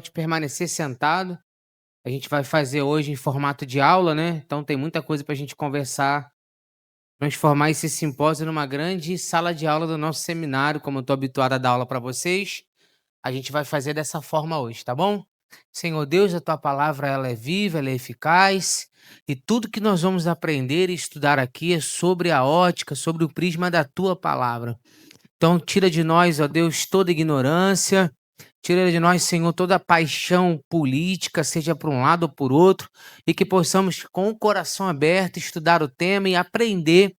Pode permanecer sentado. A gente vai fazer hoje em formato de aula, né? Então tem muita coisa para a gente conversar, transformar esse simpósio numa grande sala de aula do nosso seminário, como eu estou habituado a dar aula para vocês. A gente vai fazer dessa forma hoje, tá bom? Senhor Deus, a tua palavra ela é viva, ela é eficaz, e tudo que nós vamos aprender e estudar aqui é sobre a ótica, sobre o prisma da tua palavra. Então tira de nós, ó Deus, toda ignorância. Tira de nós, Senhor, toda paixão política, seja por um lado ou por outro, e que possamos, com o coração aberto, estudar o tema e aprender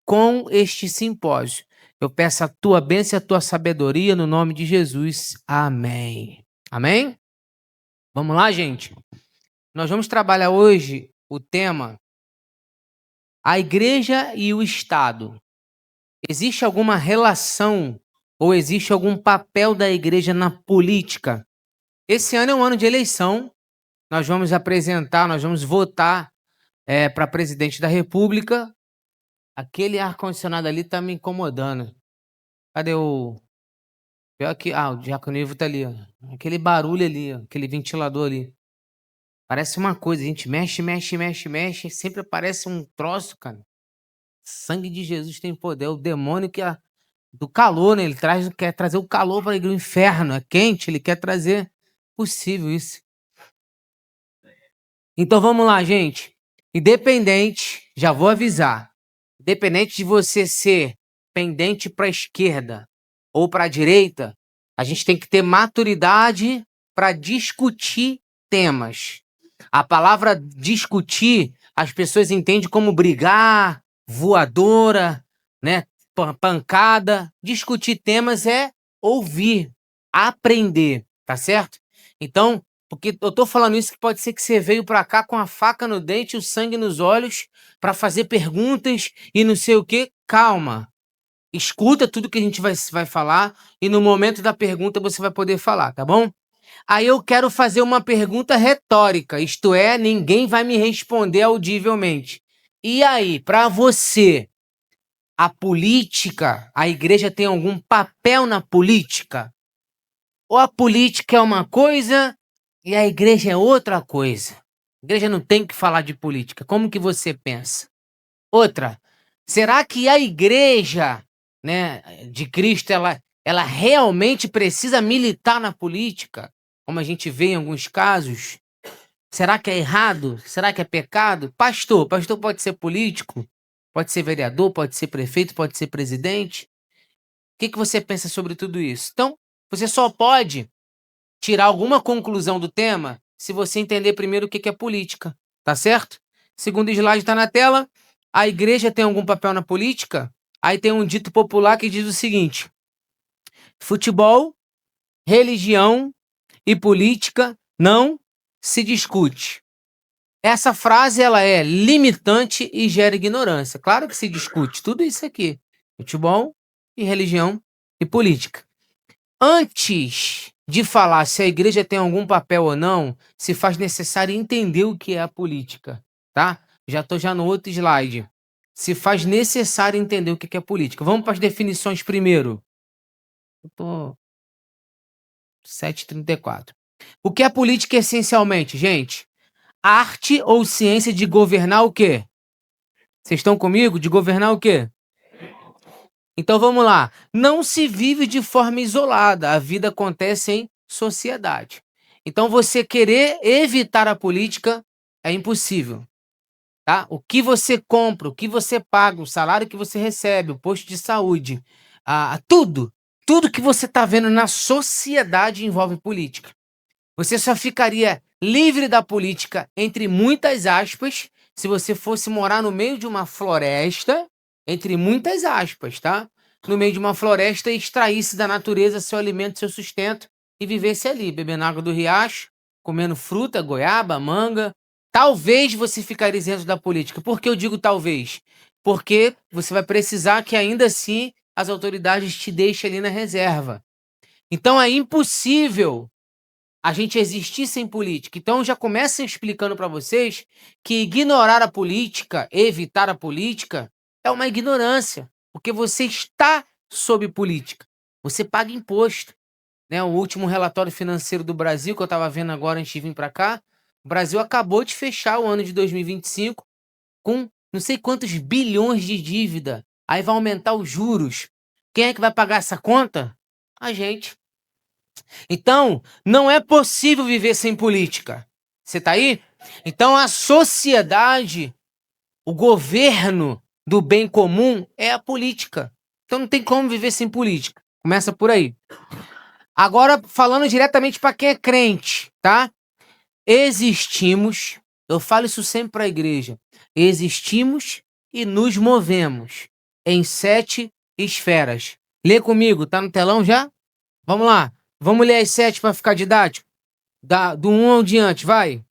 com este simpósio. Eu peço a tua bênção e a tua sabedoria no nome de Jesus. Amém. Amém? Vamos lá, gente? Nós vamos trabalhar hoje o tema a igreja e o Estado. Existe alguma relação ou existe algum papel da igreja na política? Esse ano é um ano de eleição. Nós vamos votar para presidente da República. Aquele ar-condicionado ali tá me incomodando. Cadê o. Pior que. Ah, o Diácono Ivo tá ali, ó. Aquele barulho ali, ó. Aquele ventilador ali. Parece uma coisa, a gente mexe, mexe, mexe, mexe. Sempre aparece um troço, cara. Sangue de Jesus tem poder. O demônio que do calor, né? Ele quer trazer o calor para o inferno. É quente, ele quer trazer. Possível isso. Então vamos lá, gente. Independente, já vou avisar. Independente de você ser pendente para a esquerda ou para a direita, a gente tem que ter maturidade para discutir temas. A palavra discutir, as pessoas entendem como brigar, voadora, né? Pancada. Discutir temas é ouvir, aprender, tá certo? Então, porque eu tô falando isso que pode ser que você veio pra cá com a faca no dente e o sangue nos olhos pra fazer perguntas e não sei o quê. Calma. Escuta tudo que a gente vai falar e no momento da pergunta você vai poder falar, tá bom? Aí eu quero fazer uma pergunta retórica, isto é, ninguém vai me responder audivelmente. E aí, pra você, a política, a igreja tem algum papel na política? Ou a política é uma coisa e a igreja é outra coisa? A igreja não tem que falar de política. Como que você pensa? Outra, será que a igreja, né, de Cristo, ela realmente precisa militar na política? Como a gente vê em alguns casos? Será que é errado? Será que é pecado? Pastor pode ser político? Pode ser vereador? Pode ser prefeito? Pode ser presidente? O que que você pensa sobre tudo isso? Então, você só pode tirar alguma conclusão do tema se você entender primeiro o que é política, tá certo? Segundo slide está na tela. A igreja tem algum papel na política? Aí tem um dito popular que diz o seguinte: futebol, religião e política não se discute. Essa frase ela é limitante e gera ignorância. Claro que se discute tudo isso aqui: futebol e religião e política. Antes de falar se a igreja tem algum papel ou não, se faz necessário entender o que é a política, tá? Já estou no outro slide. Se faz necessário entender o que é política. Vamos para as definições primeiro. Eu tô 7h34. O que é política essencialmente, gente? Arte ou ciência de governar o quê? Vocês estão comigo? De governar o quê? Então vamos lá. Não se vive de forma isolada. A vida acontece em sociedade. Então você querer evitar a política é impossível, tá? O que você compra, o que você paga, o salário que você recebe, o posto de saúde, tudo que você está vendo na sociedade envolve política. Você só ficaria livre da política, entre muitas aspas, se você fosse morar no meio de uma floresta, entre muitas aspas, tá? No meio de uma floresta e extraísse da natureza seu alimento, seu sustento e vivesse ali, bebendo água do riacho, comendo fruta, goiaba, manga. Talvez você ficaria isento da política. Por que eu digo talvez? Porque você vai precisar que ainda assim as autoridades te deixem ali na reserva. Então é impossível a gente existir sem política. Então já começo explicando para vocês que ignorar a política, evitar a política, é uma ignorância, porque você está sob política. Você paga imposto. né? O último relatório financeiro do Brasil, que eu estava vendo agora antes de vir para cá, o Brasil acabou de fechar o ano de 2025 com não sei quantos bilhões de dívida. Aí vai aumentar os juros. Quem é que vai pagar essa conta? A gente. Então, não é possível viver sem política. Você tá aí? Então, a sociedade, o governo do bem comum é a política. Então, não tem como viver sem política. Começa por aí. Agora, falando diretamente para quem é crente, tá? Existimos, eu falo isso sempre para a igreja, existimos e nos movemos em 7 esferas. Lê comigo, tá no telão já? Vamos lá, vamos ler as 7 para ficar didático? Do 1 ao diante, vai.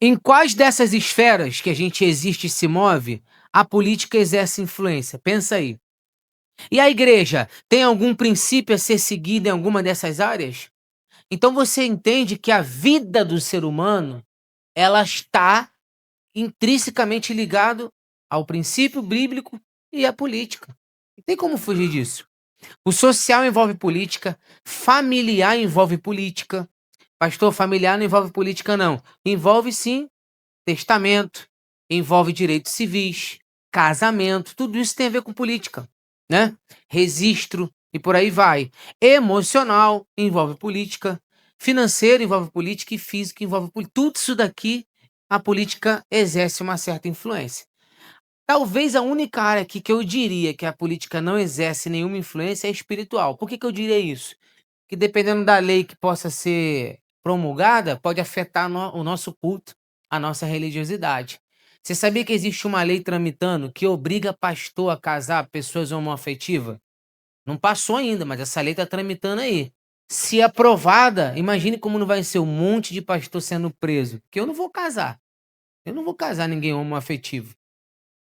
Em quais dessas esferas que a gente existe e se move, a política exerce influência? Pensa aí. E a igreja tem algum princípio a ser seguido em alguma dessas áreas? Então você entende que a vida do ser humano, ela está intrinsecamente ligado ao princípio bíblico e à política. Não tem como fugir disso. O social envolve política, familiar envolve política. Pastor, familiar não envolve política, não. Envolve sim testamento, envolve direitos civis, casamento, tudo isso tem a ver com política, né? Registro e por aí vai. Emocional envolve política, financeiro envolve política e físico envolve política. Tudo isso daqui, a política exerce uma certa influência. Talvez a única área aqui que eu diria que a política não exerce nenhuma influência é espiritual. Por que eu diria isso? Que dependendo da lei que possa ser promulgada, pode afetar o nosso culto, a nossa religiosidade. Você sabia que existe uma lei tramitando que obriga pastor a casar pessoas homoafetivas? Não passou ainda, mas essa lei está tramitando aí. Se aprovada, imagine como não vai ser um monte de pastor sendo preso. Porque eu não vou casar. Eu não vou casar ninguém homoafetivo.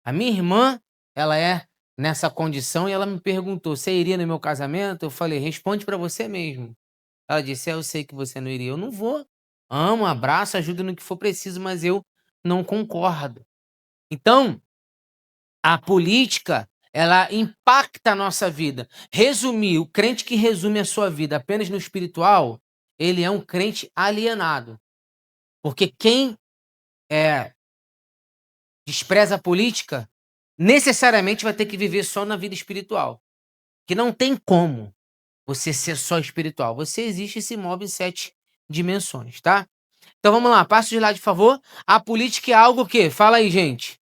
A minha irmã, ela é nessa condição e ela me perguntou: você iria no meu casamento? Eu falei: responde para você mesmo. Ela disse: eu sei que você não iria. Eu não vou. Amo, abraço, ajudo no que for preciso, mas eu não concordo. Então, a política, ela impacta a nossa vida. Resumir, o crente que resume a sua vida apenas no espiritual, ele é um crente alienado. Porque quem despreza a política, necessariamente vai ter que viver só na vida espiritual. Que não tem como você ser só espiritual. Você existe e se move em 7 dimensões, tá? Então vamos lá, passa de slide, por favor. A política é algo que? Fala aí, gente.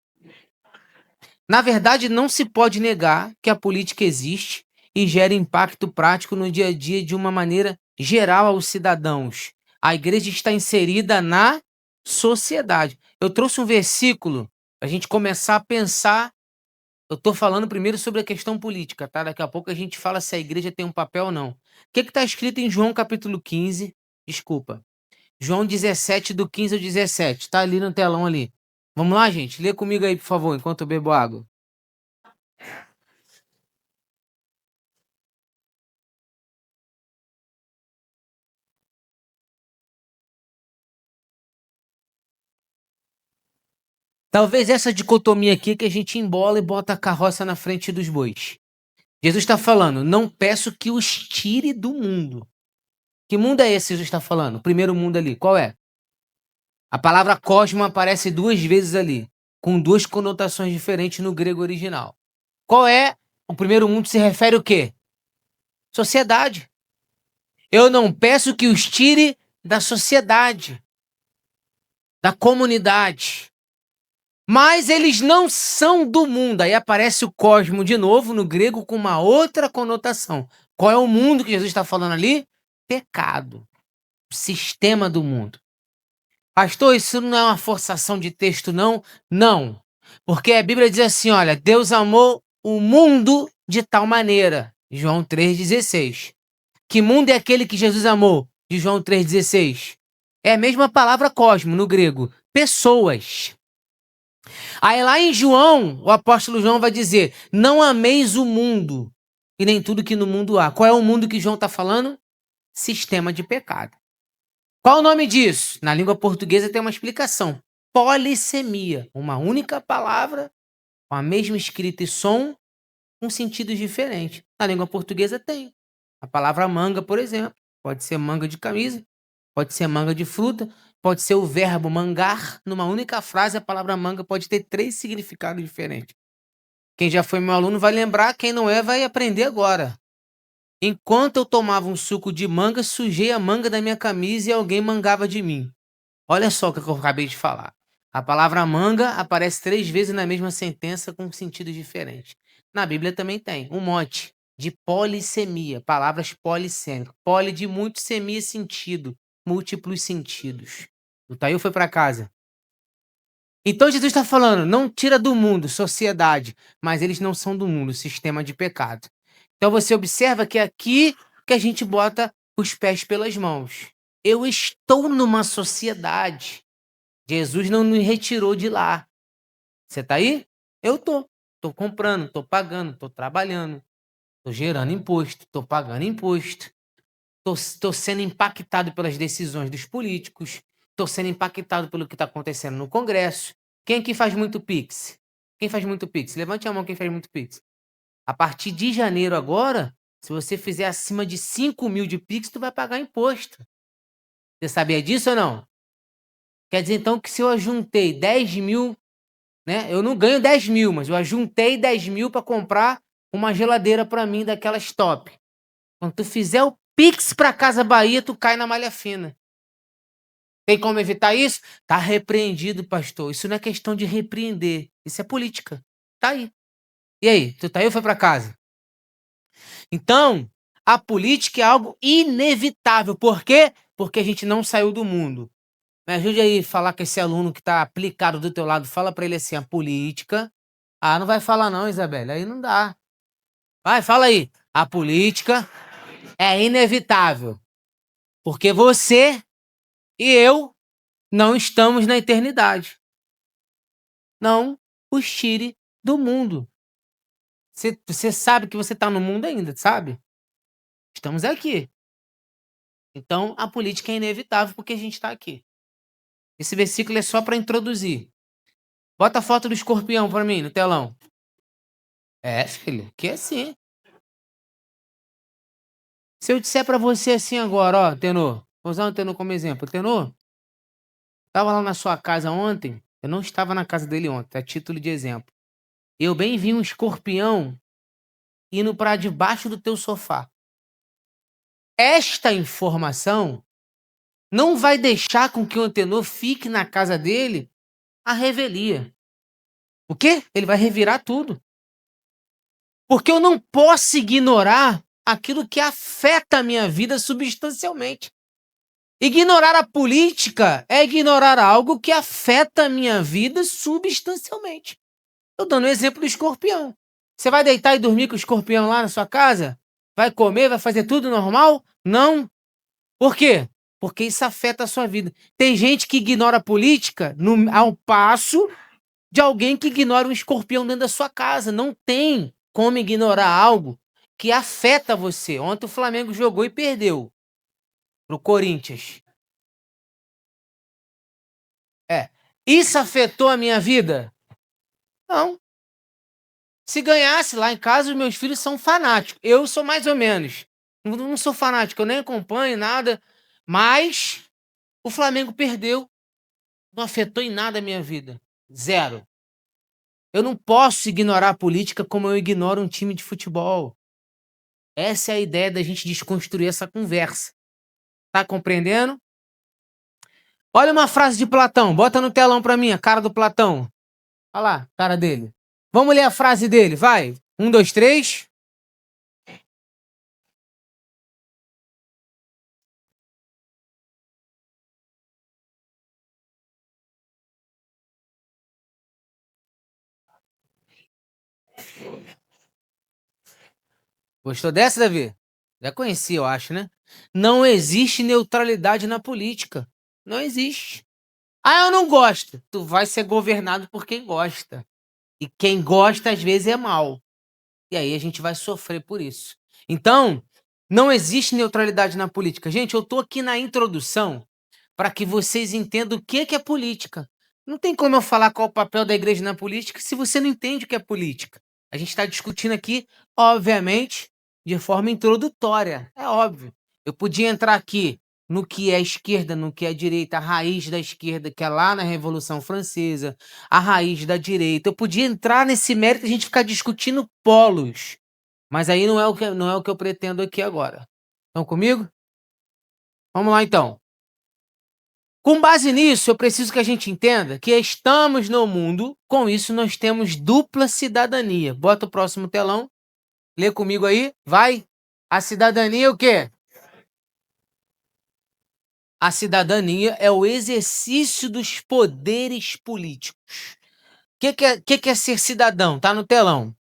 Na verdade, não se pode negar que a política existe e gera impacto prático no dia a dia de uma maneira geral aos cidadãos. A igreja está inserida na sociedade. Eu trouxe um versículo para a gente começar a pensar. Eu estou falando primeiro sobre a questão política, tá? Daqui a pouco a gente fala se a igreja tem um papel ou não. O que está escrito em João capítulo 15? Desculpa. João 17, do 15 ao 17. Tá ali no telão ali. Vamos lá, gente? Lê comigo aí, por favor, enquanto eu bebo água. Talvez essa dicotomia aqui que a gente embola e bota a carroça na frente dos bois. Jesus está falando: não peço que os tire do mundo. Que mundo é esse que Jesus está falando? O primeiro mundo ali, qual é? A palavra cosmo aparece 2 vezes ali, com 2 conotações diferentes no grego original. Qual é? O primeiro mundo se refere o quê? Sociedade. Eu não peço que os tire da sociedade, da comunidade. Mas eles não são do mundo. Aí aparece o cosmo de novo no grego com uma outra conotação. Qual é o mundo que Jesus está falando ali? Pecado. O sistema do mundo. Pastor, isso não é uma forçação de texto, não? Não. Porque a Bíblia diz assim, olha, Deus amou o mundo de tal maneira. João 3,16. Que mundo é aquele que Jesus amou? De João 3,16. É a mesma palavra cosmo no grego. Pessoas. Aí lá em João, o apóstolo João vai dizer: não ameis o mundo e nem tudo que no mundo há. Qual é o mundo que João está falando? Sistema de pecado. Qual o nome disso? Na língua portuguesa tem uma explicação. polissemia. Uma única palavra, com a mesma escrita e som, com sentidos diferentes. Na língua portuguesa tem. A palavra manga, por exemplo, pode ser manga de camisa, pode ser manga de fruta, pode ser o verbo mangar. Numa única frase, a palavra manga pode ter 3 significados diferentes. Quem já foi meu aluno vai lembrar, quem não é vai aprender agora. Enquanto eu tomava um suco de manga, sujei a manga da minha camisa e alguém mangava de mim. Olha só o que eu acabei de falar. A palavra manga aparece 3 vezes na mesma sentença com sentidos diferentes. Na Bíblia também tem um monte de polissemia, palavras polissêmicas. Poli de muito, semia sentido, múltiplos sentidos. O Tail foi para casa. Então Jesus está falando, não tira do mundo, sociedade, mas eles não são do mundo, sistema de pecado. Então você observa que é aqui que a gente bota os pés pelas mãos. Eu estou numa sociedade. Jesus não me retirou de lá. Você tá aí? Eu tô. Tô comprando, tô pagando, tô trabalhando, tô gerando imposto, tô pagando imposto. Tô sendo impactado pelas decisões dos políticos. Tô sendo impactado pelo que está acontecendo no Congresso. Quem aqui faz muito Pix? Quem faz muito Pix? Levante a mão quem faz muito Pix. A partir de janeiro agora, se você fizer acima de 5 mil de Pix, tu vai pagar imposto. Você sabia disso ou não? Quer dizer, então, que se eu ajuntei 10 mil, né? Eu não ganho 10 mil, mas eu ajuntei 10 mil para comprar uma geladeira para mim daquelas top. Quando tu fizer o Pix para Casa Bahia, tu cai na malha fina. Tem como evitar isso? Tá repreendido, pastor. Isso não é questão de repreender. Isso é política. Tá aí. E aí? Tu tá aí ou foi para casa? Então, a política é algo inevitável. Por quê? Porque a gente não saiu do mundo. Me ajude aí a falar com esse aluno que tá aplicado do teu lado. Fala para ele assim, a política... Ah, não vai falar não, Isabela. Aí não dá. Vai, fala aí. A política é inevitável. Porque você e eu não estamos na eternidade. Não os tire do mundo. Você sabe que você está no mundo ainda, sabe? Estamos aqui. Então, a política é inevitável porque a gente está aqui. Esse versículo é só para introduzir. Bota a foto do escorpião para mim no telão. É, filho, que é assim. Se eu disser para você assim agora, ó, Tenor, vou usar o Tenor como exemplo. Tenor, estava lá na sua casa ontem, eu não estava na casa dele ontem, a título de exemplo. Eu bem vi um escorpião indo para debaixo do teu sofá. Esta informação não vai deixar com que o Antenor fique na casa dele à revelia. O quê? Ele vai revirar tudo. Porque eu não posso ignorar aquilo que afeta a minha vida substancialmente. Ignorar a política é ignorar algo que afeta a minha vida substancialmente. Eu dando o exemplo do escorpião. Você vai deitar e dormir com o escorpião lá na sua casa? Vai comer, vai fazer tudo normal? Não. Por quê? Porque isso afeta a sua vida. Tem gente que ignora a política ao passo de alguém que ignora um escorpião dentro da sua casa. Não tem como ignorar algo que afeta você. Ontem o Flamengo jogou e perdeu pro Corinthians. Isso afetou a minha vida? Não. Se ganhasse lá em casa, os meus filhos são fanáticos. Eu sou mais ou menos. Não sou fanático, eu nem acompanho nada. Mas o Flamengo perdeu. Não afetou em nada a minha vida. Zero. Eu não posso ignorar a política como eu ignoro um time de futebol. Essa é a ideia da gente desconstruir essa conversa. Tá compreendendo? Olha uma frase de Platão. Bota no telão pra mim a cara do Platão. Olha lá, a cara dele. Vamos ler a frase dele, vai. 1, 2, 3. Gostou dessa, Davi? Já conheci, eu acho, né? Não existe neutralidade na política. Não existe. Ah, eu não gosto. Tu vai ser governado por quem gosta. E quem gosta, às vezes, é mal. E aí a gente vai sofrer por isso. Então, não existe neutralidade na política. Gente, eu tô aqui na introdução para que vocês entendam o que é política. Não tem como eu falar qual o papel da igreja na política se você não entende o que é política. A gente está discutindo aqui, obviamente, de forma introdutória. É óbvio. Eu podia entrar aqui no que é a esquerda, no que é a direita, a raiz da esquerda, que é lá na Revolução Francesa, a raiz da direita. Eu podia entrar nesse mérito e a gente ficar discutindo polos. Mas aí não é o que eu pretendo aqui agora. Estão comigo? Vamos lá então. Com base nisso, eu preciso que a gente entenda que estamos no mundo, com isso nós temos dupla cidadania. Bota o próximo telão, lê comigo aí, vai. A cidadania é o quê? A cidadania é o exercício dos poderes políticos. O que é ser cidadão? Tá no telão.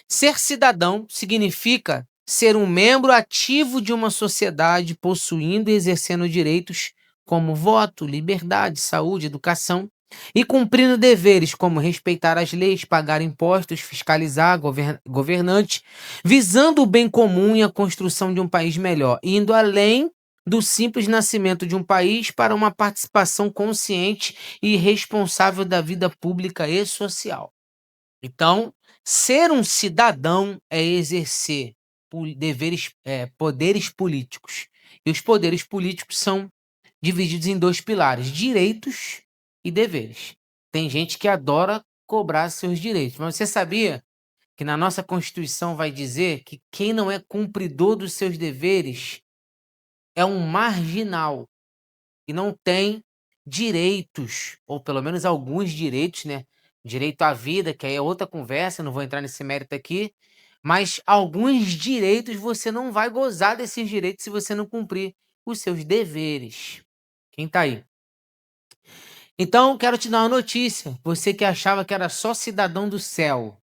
Ser cidadão significa ser um membro ativo de uma sociedade, possuindo e exercendo direitos como voto, liberdade, saúde, educação, e cumprindo deveres como respeitar as leis, pagar impostos, fiscalizar governantes, visando o bem comum e a construção de um país melhor, indo além do simples nascimento de um país para uma participação consciente e responsável da vida pública e social. Então, ser um cidadão é exercer poderes políticos. E os poderes políticos são divididos em dois pilares: direitos e deveres. Tem gente que adora cobrar seus direitos, mas você sabia que na nossa Constituição vai dizer que quem não é cumpridor dos seus deveres é um marginal e não tem direitos, ou pelo menos alguns direitos, né? Direito à vida, que aí é outra conversa, não vou entrar nesse mérito aqui, mas alguns direitos você não vai gozar desses direitos se você não cumprir os seus deveres. Quem tá aí? Então, quero te dar uma notícia. Você que achava que era só cidadão do céu.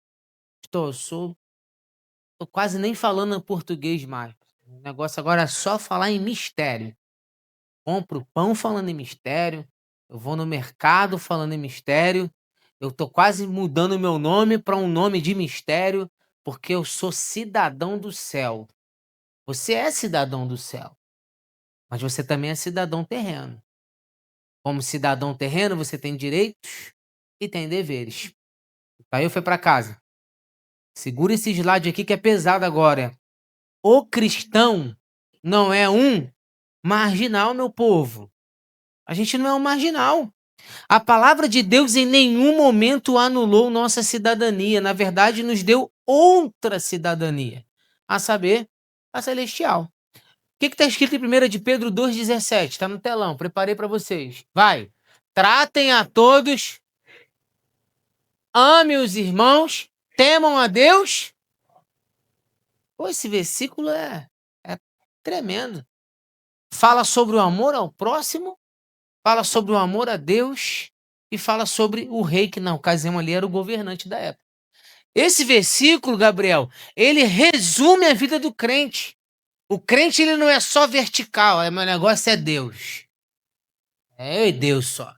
Tô quase nem falando português mais. O negócio agora é só falar em mistério. Compro pão falando em mistério, eu vou no mercado falando em mistério, eu tô quase mudando meu nome para um nome de mistério, porque eu sou cidadão do céu. Você é cidadão do céu, mas você também é cidadão terreno. Como cidadão terreno, você tem direitos e tem deveres. Aí eu fui para casa. Segura esse slide aqui que é pesado agora. O cristão não é um marginal, meu povo. A gente não é um marginal. A palavra de Deus em nenhum momento anulou nossa cidadania. Na verdade, nos deu outra cidadania, a saber, a celestial. O que está escrito em 1 de Pedro 2,17? Está no telão, preparei para vocês. Vai. Tratem a todos, ame os irmãos, temam a Deus. Pô, esse versículo é tremendo. Fala sobre o amor ao próximo, fala sobre o amor a Deus e fala sobre o rei, que na ocasião ali era o governante da época. Esse versículo, Gabriel, ele resume a vida do crente. O crente, ele não é só vertical, meu negócio é Deus. É eu e Deus só.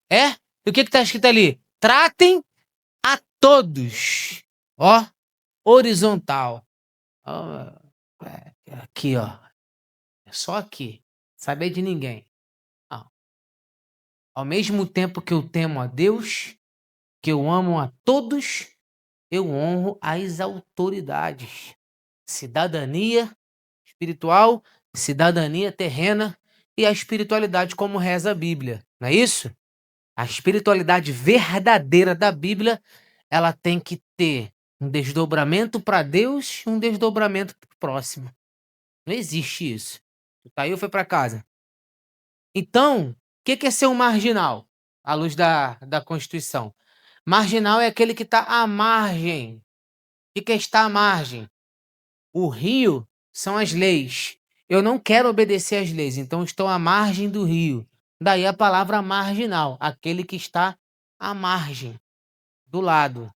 É? E o que está escrito ali? Tratem a todos. Ó, horizontal. Ó, aqui, ó. É só aqui. Saber de ninguém. Não. Ao mesmo tempo que eu temo a Deus, que eu amo a todos, eu honro as autoridades. Cidadania espiritual, cidadania terrena e a espiritualidade como reza a Bíblia. Não é isso? A espiritualidade verdadeira da Bíblia, ela tem que ter um desdobramento para Deus e um desdobramento para o próximo. Não existe isso. Tu tá aí ou foi para casa? Então, o que é ser um marginal? À luz da Constituição. Marginal é aquele que está à margem. O que é estar à margem? O rio são as leis. Eu não quero obedecer às leis, então estou à margem do rio. Daí a palavra marginal, aquele que está à margem, do lado.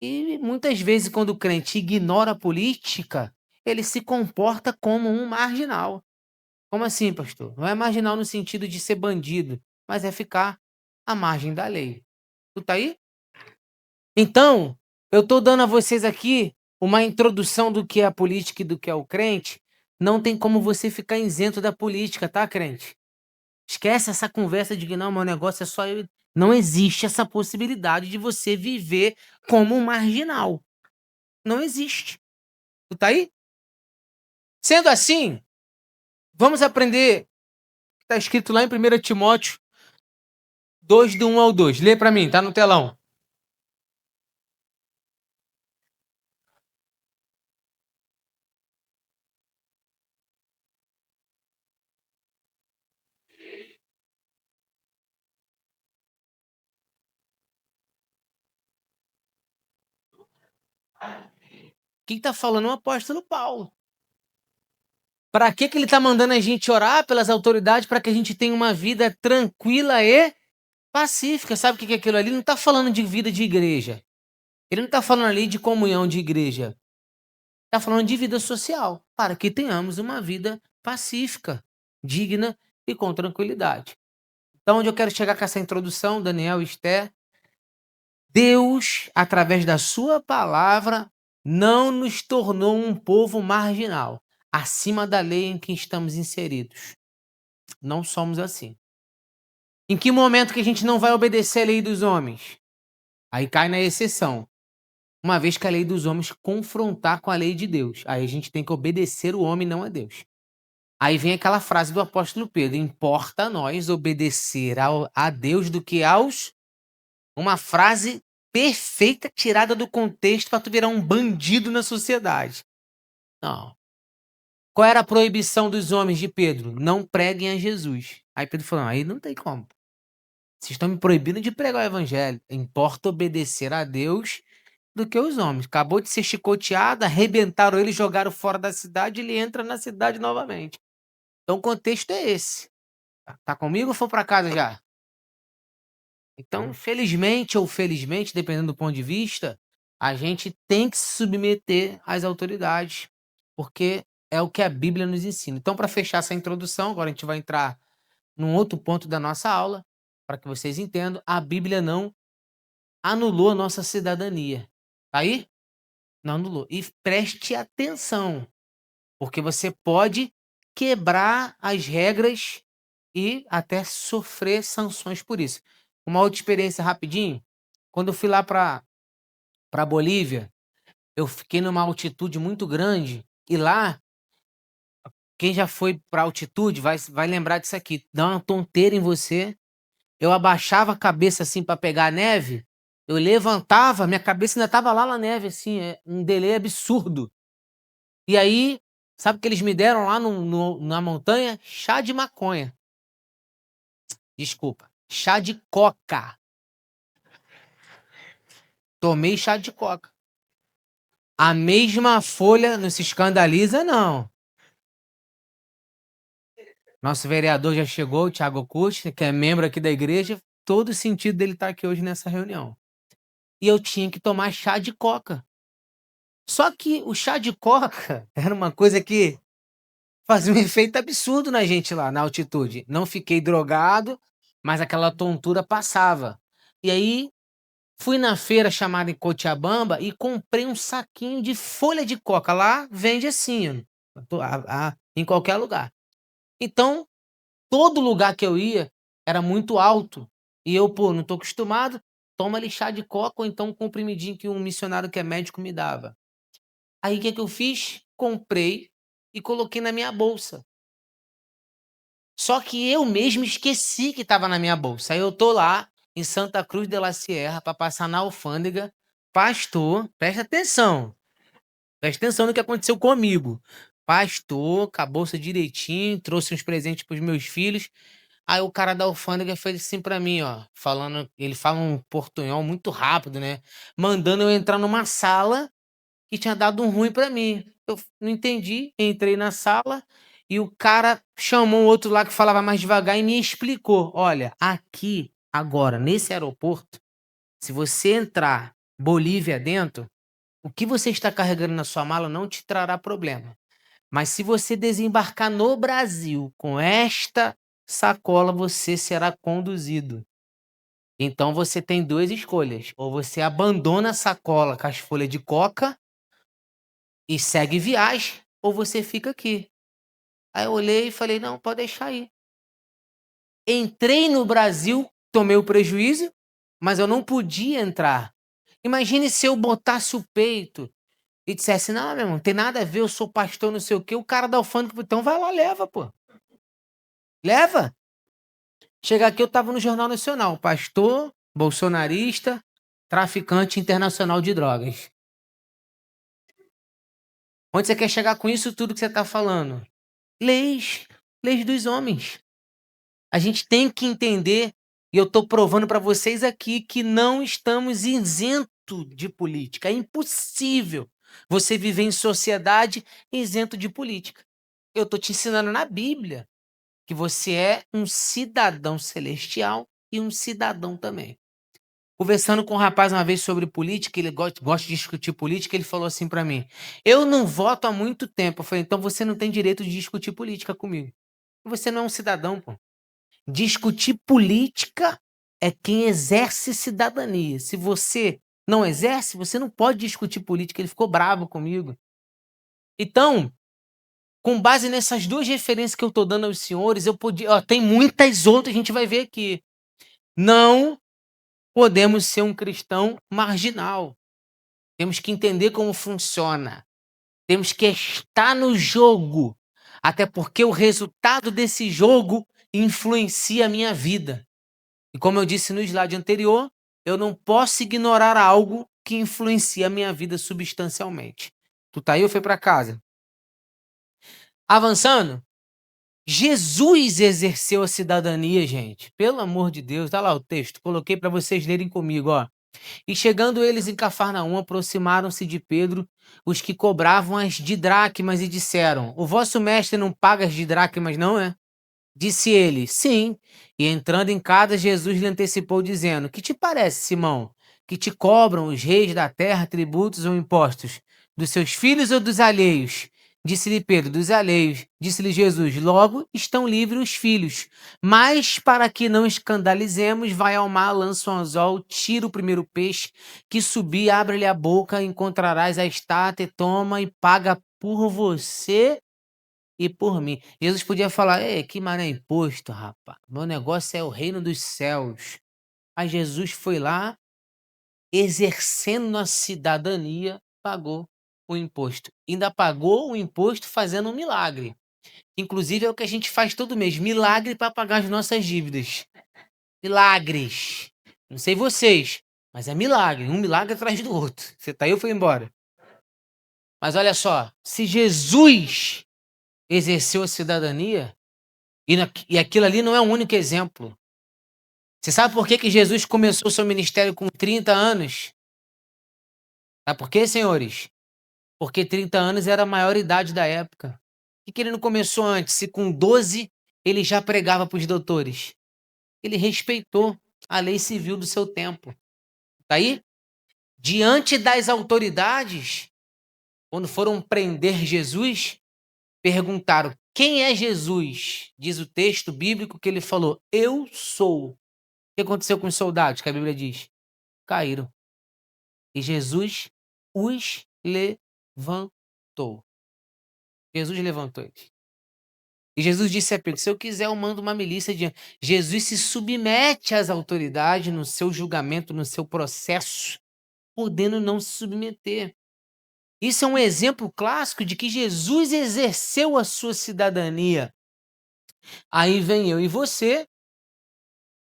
E muitas vezes, quando o crente ignora a política, ele se comporta como um marginal. Como assim, pastor? Não é marginal no sentido de ser bandido, mas é ficar à margem da lei. Tu tá aí? Então, eu estou dando a vocês aqui uma introdução do que é a política e do que é o crente. Não tem como você ficar isento da política, tá, crente? Esquece essa conversa de que não, meu negócio é só eu. Não existe essa possibilidade de você viver como um marginal. Não existe. Tu tá aí? Sendo assim, vamos aprender. Está escrito lá em 1 Timóteo 2, do 1 ao 2. Lê para mim, tá no telão. Quem está falando é o apóstolo Paulo. Para que ele está mandando a gente orar pelas autoridades para que a gente tenha uma vida tranquila e pacífica? Sabe o que é aquilo ali? Ele não está falando de vida de igreja. Ele não está falando ali de comunhão de igreja. Está falando de vida social, para que tenhamos uma vida pacífica, digna e com tranquilidade. Então, onde eu quero chegar com essa introdução, Daniel e Esther, Deus, através da sua palavra, não nos tornou um povo marginal, acima da lei em que estamos inseridos. Não somos assim. Em que momento que a gente não vai obedecer a lei dos homens? Aí cai na exceção. Uma vez que a lei dos homens confrontar com a lei de Deus, aí a gente tem que obedecer o homem, não a Deus. Aí vem aquela frase do apóstolo Pedro: importa a nós obedecer a Deus do que aos... Uma frase perfeita tirada do contexto para tu virar um bandido na sociedade. Não. Qual era a proibição dos homens de Pedro? Não preguem a Jesus. Aí Pedro falou: aí não tem como. Vocês estão me proibindo de pregar o evangelho. Importa obedecer a Deus do que os homens. Acabou de ser chicoteado, arrebentaram ele, jogaram fora da cidade, ele entra na cidade novamente. Então o contexto é esse. Tá comigo ou foi para casa já? Então, felizmente ou felizmente, dependendo do ponto de vista, a gente tem que se submeter às autoridades, porque é o que a Bíblia nos ensina. Então, para fechar essa introdução, agora a gente vai entrar num outro ponto da nossa aula, para que vocês entendam, a Bíblia não anulou a nossa cidadania. Tá aí? Não anulou. E preste atenção, porque você pode quebrar as regras e até sofrer sanções por isso. Uma outra experiência rapidinho, quando eu fui lá para Bolívia, eu fiquei numa altitude muito grande e lá, quem já foi para altitude vai lembrar disso aqui, dá uma tonteira em você. Eu abaixava a cabeça assim para pegar a neve, eu levantava, minha cabeça ainda estava lá na neve, assim, é um delay absurdo. E aí, sabe o que eles me deram lá na montanha? Chá de maconha. Desculpa, chá de coca. Tomei chá de coca. A mesma folha não se escandaliza, não. Nosso vereador já chegou, o Thiago Custi, que é membro aqui da igreja. Todo o sentido dele estar aqui hoje nessa reunião. E eu tinha que tomar chá de coca. Só que o chá de coca era uma coisa que fazia um efeito absurdo na gente lá, na altitude. Não fiquei drogado, mas aquela tontura passava. E aí, fui na feira chamada em Cochabamba e comprei um saquinho de folha de coca. Lá vende assim, em qualquer lugar. Então, todo lugar que eu ia era muito alto. E eu, pô, não tô acostumado. Toma ali chá de coca ou então um comprimidinho que um missionário que é médico me dava. Aí o que eu fiz? Comprei e coloquei na minha bolsa. Só que eu mesmo esqueci que estava na minha bolsa. Aí eu tô lá em Santa Cruz de la Sierra para passar na alfândega. Pastor, presta atenção. Presta atenção no que aconteceu comigo. Pastor, com a bolsa direitinho, trouxe uns presentes para os meus filhos. Aí o cara da alfândega fez assim pra mim, ó, falando, ele fala um portunhol muito rápido, né? Mandando eu entrar numa sala que tinha dado um ruim pra mim. Eu não entendi, entrei na sala e o cara chamou um outro lá que falava mais devagar e me explicou: olha, aqui, agora, nesse aeroporto, se você entrar Bolívia dentro, o que você está carregando na sua mala não te trará problema. Mas se você desembarcar no Brasil com esta sacola, você será conduzido. Então você tem duas escolhas: ou você abandona a sacola com as folhas de coca e segue viagem, ou você fica aqui. Aí eu olhei e falei: não, pode deixar aí. Entrei no Brasil tomei o prejuízo, mas eu não podia entrar. Imagine se eu botasse o peito e dissesse: "Não, meu irmão, não tem nada a ver, eu sou pastor, não sei o quê", o cara da alfândega: "Então vai lá, leva, pô. Leva". Chegar aqui eu estava no Jornal Nacional, pastor bolsonarista, traficante internacional de drogas. Onde você quer chegar com isso tudo que você está falando? Leis, leis dos homens. A gente tem que entender, e eu estou provando para vocês aqui que não estamos isento de política. É impossível você viver em sociedade isento de política. Eu estou te ensinando na Bíblia que você é um cidadão celestial e um cidadão também. Conversando com um rapaz uma vez sobre política, ele gosta de discutir política, ele falou assim para mim: "Eu não voto há muito tempo". Eu falei: "Então você não tem direito de discutir política comigo. Você não é um cidadão, pô. Discutir política é quem exerce cidadania. Se você não exerce, você não pode discutir política". Ele ficou bravo comigo. Então, com base nessas 2 referências que eu tô dando aos senhores, eu podia tem muitas outras, a gente vai ver aqui. Não podemos ser um cristão marginal. Temos que entender como funciona. Temos que estar no jogo, até porque o resultado desse jogo influencia a minha vida. E como eu disse no slide anterior, eu não posso ignorar algo que influencia a minha vida substancialmente. Tu tá aí ou foi para casa? Avançando, Jesus exerceu a cidadania, gente. Pelo amor de Deus, tá lá o texto. Coloquei para vocês lerem comigo, ó. E chegando eles em Cafarnaum, aproximaram-se de Pedro os que cobravam as didracmas e disseram: "O vosso mestre não paga as didracmas, não é?" Disse ele: "Sim." E entrando em casa, Jesus lhe antecipou, dizendo: "Que te parece, Simão? Que te cobram os reis da terra tributos ou impostos? Dos seus filhos ou dos alheios?" Disse-lhe Pedro: "Dos alheios." Disse-lhe Jesus: "Logo estão livres os filhos. Mas para que não escandalizemos, vai ao mar, lança um anzol, tira o primeiro peixe que subir, abre-lhe a boca, encontrarás a estátua, e toma e paga por você e por mim." Jesus podia falar: "Ei, que mané imposto, rapaz. Meu negócio é o reino dos céus." Mas Jesus foi lá, exercendo a cidadania, pagou o imposto. Ainda pagou o imposto fazendo um milagre. Inclusive é o que a gente faz todo mês, milagre para pagar as nossas dívidas. Milagres. Não sei vocês, mas é milagre, um milagre atrás do outro. Você tá aí ou foi embora? Mas olha só, se Jesus exerceu a cidadania, e aquilo ali não é o único exemplo. Você sabe por que que Jesus começou o seu ministério com 30 anos? Sabe por quê, senhores? Porque 30 anos era a maior idade da época. Por que ele não começou antes? Se com 12 ele já pregava para os doutores. Ele respeitou a lei civil do seu tempo. Tá aí? Diante das autoridades, quando foram prender Jesus, perguntaram: "Quem é Jesus?" Diz o texto bíblico que ele falou: "Eu sou." O que aconteceu com os soldados, que a Bíblia diz? Caíram. E Jesus os levantou. Jesus levantou eles. E Jesus disse a Pedro: "Se eu quiser, eu mando uma milícia diante." Jesus se submete às autoridades no seu julgamento, no seu processo, podendo não se submeter. Isso é um exemplo clássico de que Jesus exerceu a sua cidadania. Aí vem eu e você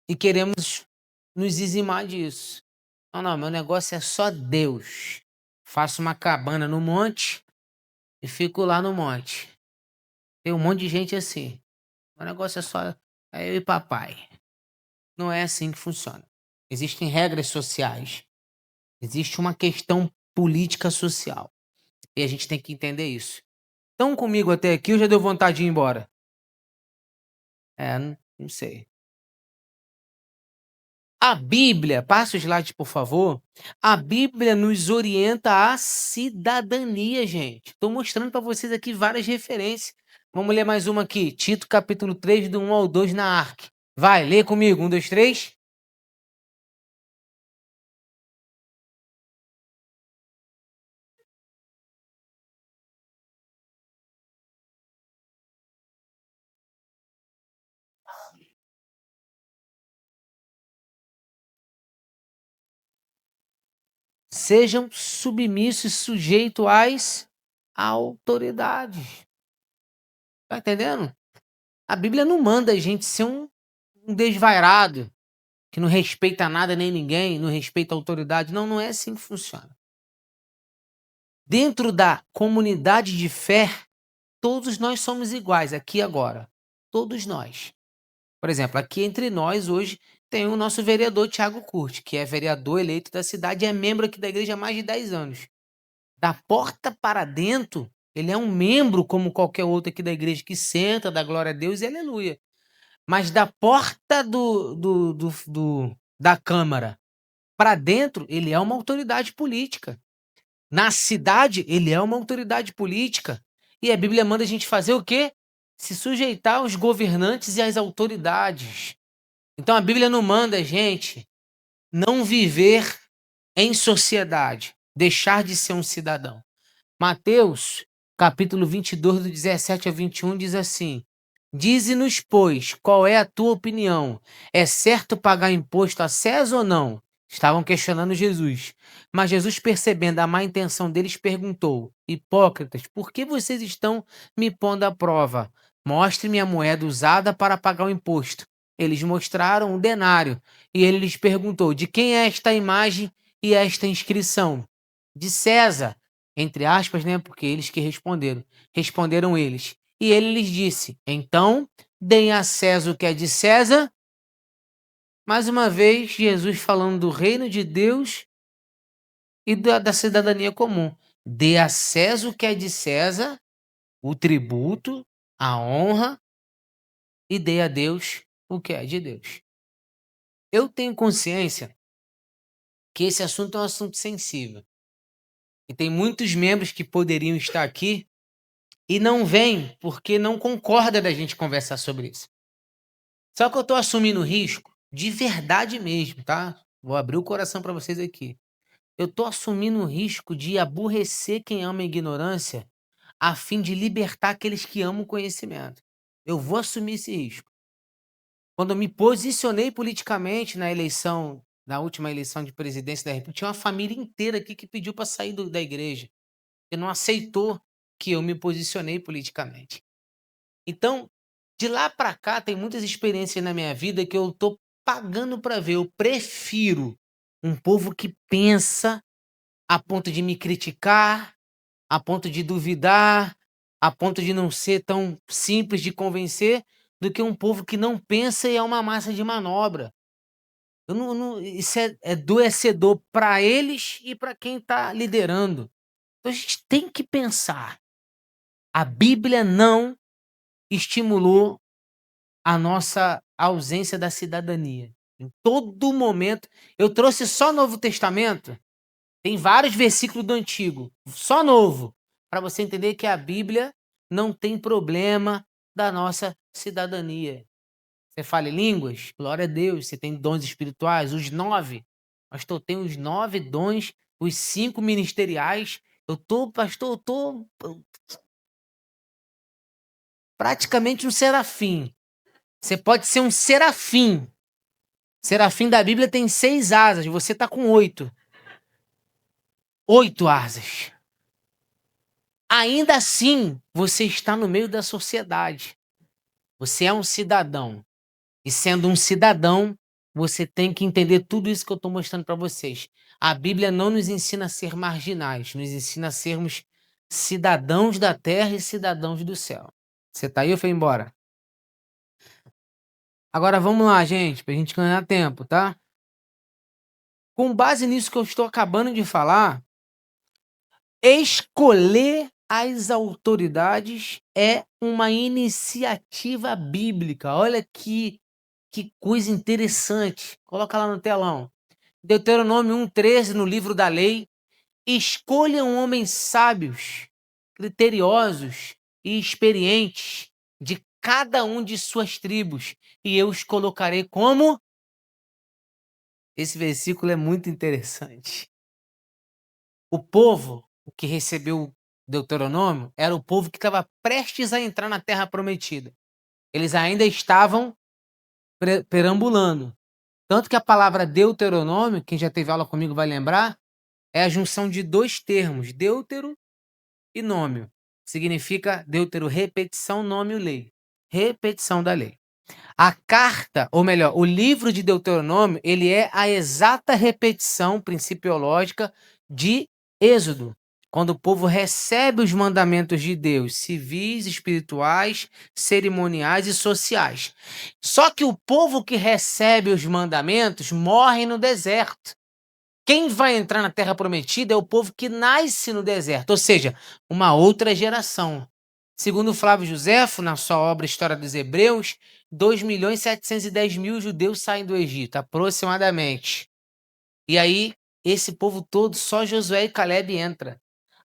e queremos nos dizimar disso. Não, não, meu negócio é só Deus. Faço uma cabana no monte e fico lá no monte. Tem um monte de gente assim. O negócio é eu e papai. Não é assim que funciona. Existem regras sociais. Existe uma questão política social. E a gente tem que entender isso. Estão comigo até aqui ou já deu vontade de ir embora? Não sei. A Bíblia, passa o slide, por favor. A Bíblia nos orienta à cidadania, gente. Estou mostrando para vocês aqui várias referências. Vamos ler mais uma aqui. Tito, capítulo 3, do 1 ao 2, na Ark. Vai, lê comigo. 1, 2, 3. sejam submissos e sujeitos às autoridades. Tá entendendo? A Bíblia não manda a gente ser um desvairado, que não respeita nada nem ninguém, não respeita a autoridade. Não, não é assim que funciona. Dentro da comunidade de fé, todos nós somos iguais, aqui e agora. Todos nós. Por exemplo, aqui entre nós hoje tem o nosso vereador Thiago Curti, que é vereador eleito da cidade e é membro aqui da igreja há mais de 10 anos. Da porta para dentro, ele é um membro como qualquer outro aqui da igreja que senta, dá glória a Deus e aleluia. Mas da porta da Câmara para dentro, ele é uma autoridade política. Na cidade, ele é uma autoridade política. E a Bíblia manda a gente fazer o quê? Se sujeitar aos governantes e às autoridades. Então a Bíblia não manda a gente não viver em sociedade, deixar de ser um cidadão. Mateus, capítulo 22, do 17 a 21, diz assim: Dize-nos, pois, qual é a tua opinião? É certo pagar imposto a César ou não? Estavam questionando Jesus. Mas Jesus, percebendo a má intenção deles, perguntou: Hipócritas, por que vocês estão me pondo à prova? Mostre-me a moeda usada para pagar o imposto. Eles mostraram um denário. E ele lhes perguntou: De quem é esta imagem e esta inscrição? De César. Entre aspas, né? Porque eles que responderam. Responderam eles. E ele lhes disse: Então, deem a César o que é de César. Mais uma vez, Jesus falando do reino de Deus e da cidadania comum. Dê a César o que é de César, o tributo, a honra, e dê a Deus o que é de Deus. Eu tenho consciência que esse assunto é um assunto sensível. E tem muitos membros que poderiam estar aqui e não vêm porque não concorda da gente conversar sobre isso. Só que eu tô assumindo risco de verdade mesmo, tá? Vou abrir o coração para vocês aqui. Eu tô assumindo o risco de aborrecer quem ama a ignorância a fim de libertar aqueles que amam o conhecimento. Eu vou assumir esse risco. Quando eu me posicionei politicamente na última eleição de presidência da República, tinha uma família inteira aqui que pediu para sair da igreja, que não aceitou que eu me posicionei politicamente. Então, de lá para cá, tem muitas experiências na minha vida que eu tô pagando para ver. Eu prefiro um povo que pensa a ponto de me criticar, a ponto de duvidar, a ponto de não ser tão simples de convencer, do que um povo que não pensa e é uma massa de manobra. Eu isso é adoecedor para eles e para quem está liderando. Então a gente tem que pensar. A Bíblia não estimulou a nossa ausência da cidadania. Em todo momento, eu trouxe só Novo Testamento, tem vários versículos do Antigo, só Novo, para você entender que a Bíblia não tem problema da nossa cidadania. Você fala em línguas? Glória a Deus, você tem dons espirituais, os 9. Pastor, tem os 9 dons, os 5 ministeriais. Pastor, eu tô praticamente um serafim. Você pode ser um serafim. Serafim da Bíblia tem 6 asas, você tá com 8. 8 asas. Ainda assim, você está no meio da sociedade. Você é um cidadão. E sendo um cidadão, você tem que entender tudo isso que eu estou mostrando para vocês. A Bíblia não nos ensina a ser marginais, nos ensina a sermos cidadãos da terra e cidadãos do céu. Você tá aí ou foi embora? Agora vamos lá, gente, para a gente ganhar tempo, tá? Com base nisso que eu estou acabando de falar, escolher as autoridades é uma iniciativa bíblica. Olha que coisa interessante. Coloca lá no telão. Deuteronômio 1:13, no livro da lei. Escolham homens sábios, criteriosos e experientes de cada um de suas tribos, e eu os colocarei como... Esse versículo é muito interessante. O povo que recebeu Deuteronômio era o povo que estava prestes a entrar na Terra Prometida. Eles ainda estavam perambulando. Tanto que a palavra Deuteronômio, quem já teve aula comigo vai lembrar, é a junção de dois termos, deutero e nômio. Significa deutero, repetição, nômio, lei. Repetição da lei. A carta, ou melhor, o livro de Deuteronômio, ele é a exata repetição principiológica de Êxodo, quando o povo recebe os mandamentos de Deus, civis, espirituais, cerimoniais e sociais. Só que o povo que recebe os mandamentos morre no deserto. Quem vai entrar na Terra Prometida é o povo que nasce no deserto, ou seja, uma outra geração. Segundo Flávio Josefo, na sua obra História dos Hebreus, 2.710.000 judeus saem do Egito, aproximadamente. E aí, esse povo todo, só Josué e Caleb entra.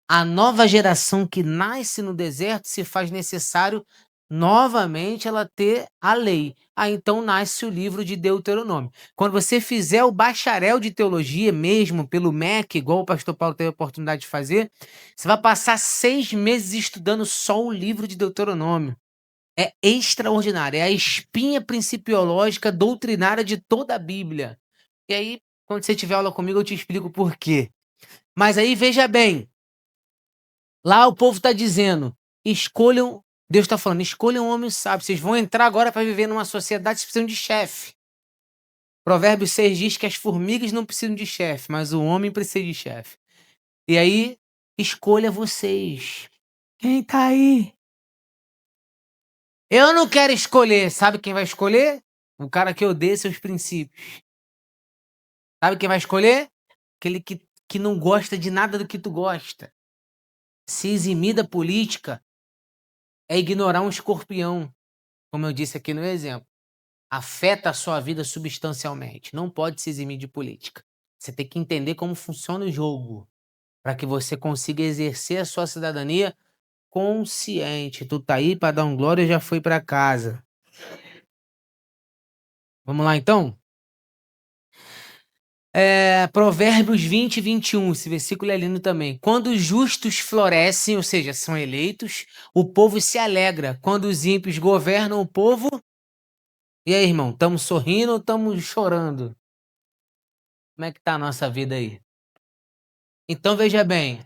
A nova geração que nasce no deserto se faz necessário novamente ela ter a lei. Aí então nasce o livro de Deuteronômio. Quando você fizer o bacharel de teologia mesmo, pelo MEC, igual o pastor Paulo teve a oportunidade de fazer, você vai passar 6 meses estudando só o livro de Deuteronômio. É extraordinário, é a espinha principiológica doutrinária de toda a Bíblia. E aí, quando você tiver aula comigo, eu te explico por quê. Mas aí, veja bem, lá o povo está dizendo, escolham, Deus está falando, escolham um homem sábio, vocês vão entrar agora para viver numa sociedade, vocês precisam de chefe. Provérbios 6 diz que as formigas não precisam de chefe, mas o homem precisa de chefe. E aí, escolha vocês. Quem tá aí? Eu não quero escolher. Sabe quem vai escolher? O cara que odeia seus princípios. Sabe quem vai escolher? Aquele que não gosta de nada do que tu gosta. Se eximir da política é ignorar um escorpião, como eu disse aqui no exemplo. Afeta a sua vida substancialmente. Não pode se eximir de política. Você tem que entender como funciona o jogo para que você consiga exercer a sua cidadania consciente. Tu tá aí para dar um glória e já foi para casa. Vamos lá então? Provérbios 20 e 21, esse versículo é lindo também. Quando os justos florescem, ou seja, são eleitos, o povo se alegra. Quando os ímpios governam o povo... E aí, irmão, estamos sorrindo ou estamos chorando? Como é que tá a nossa vida aí? Então, veja bem,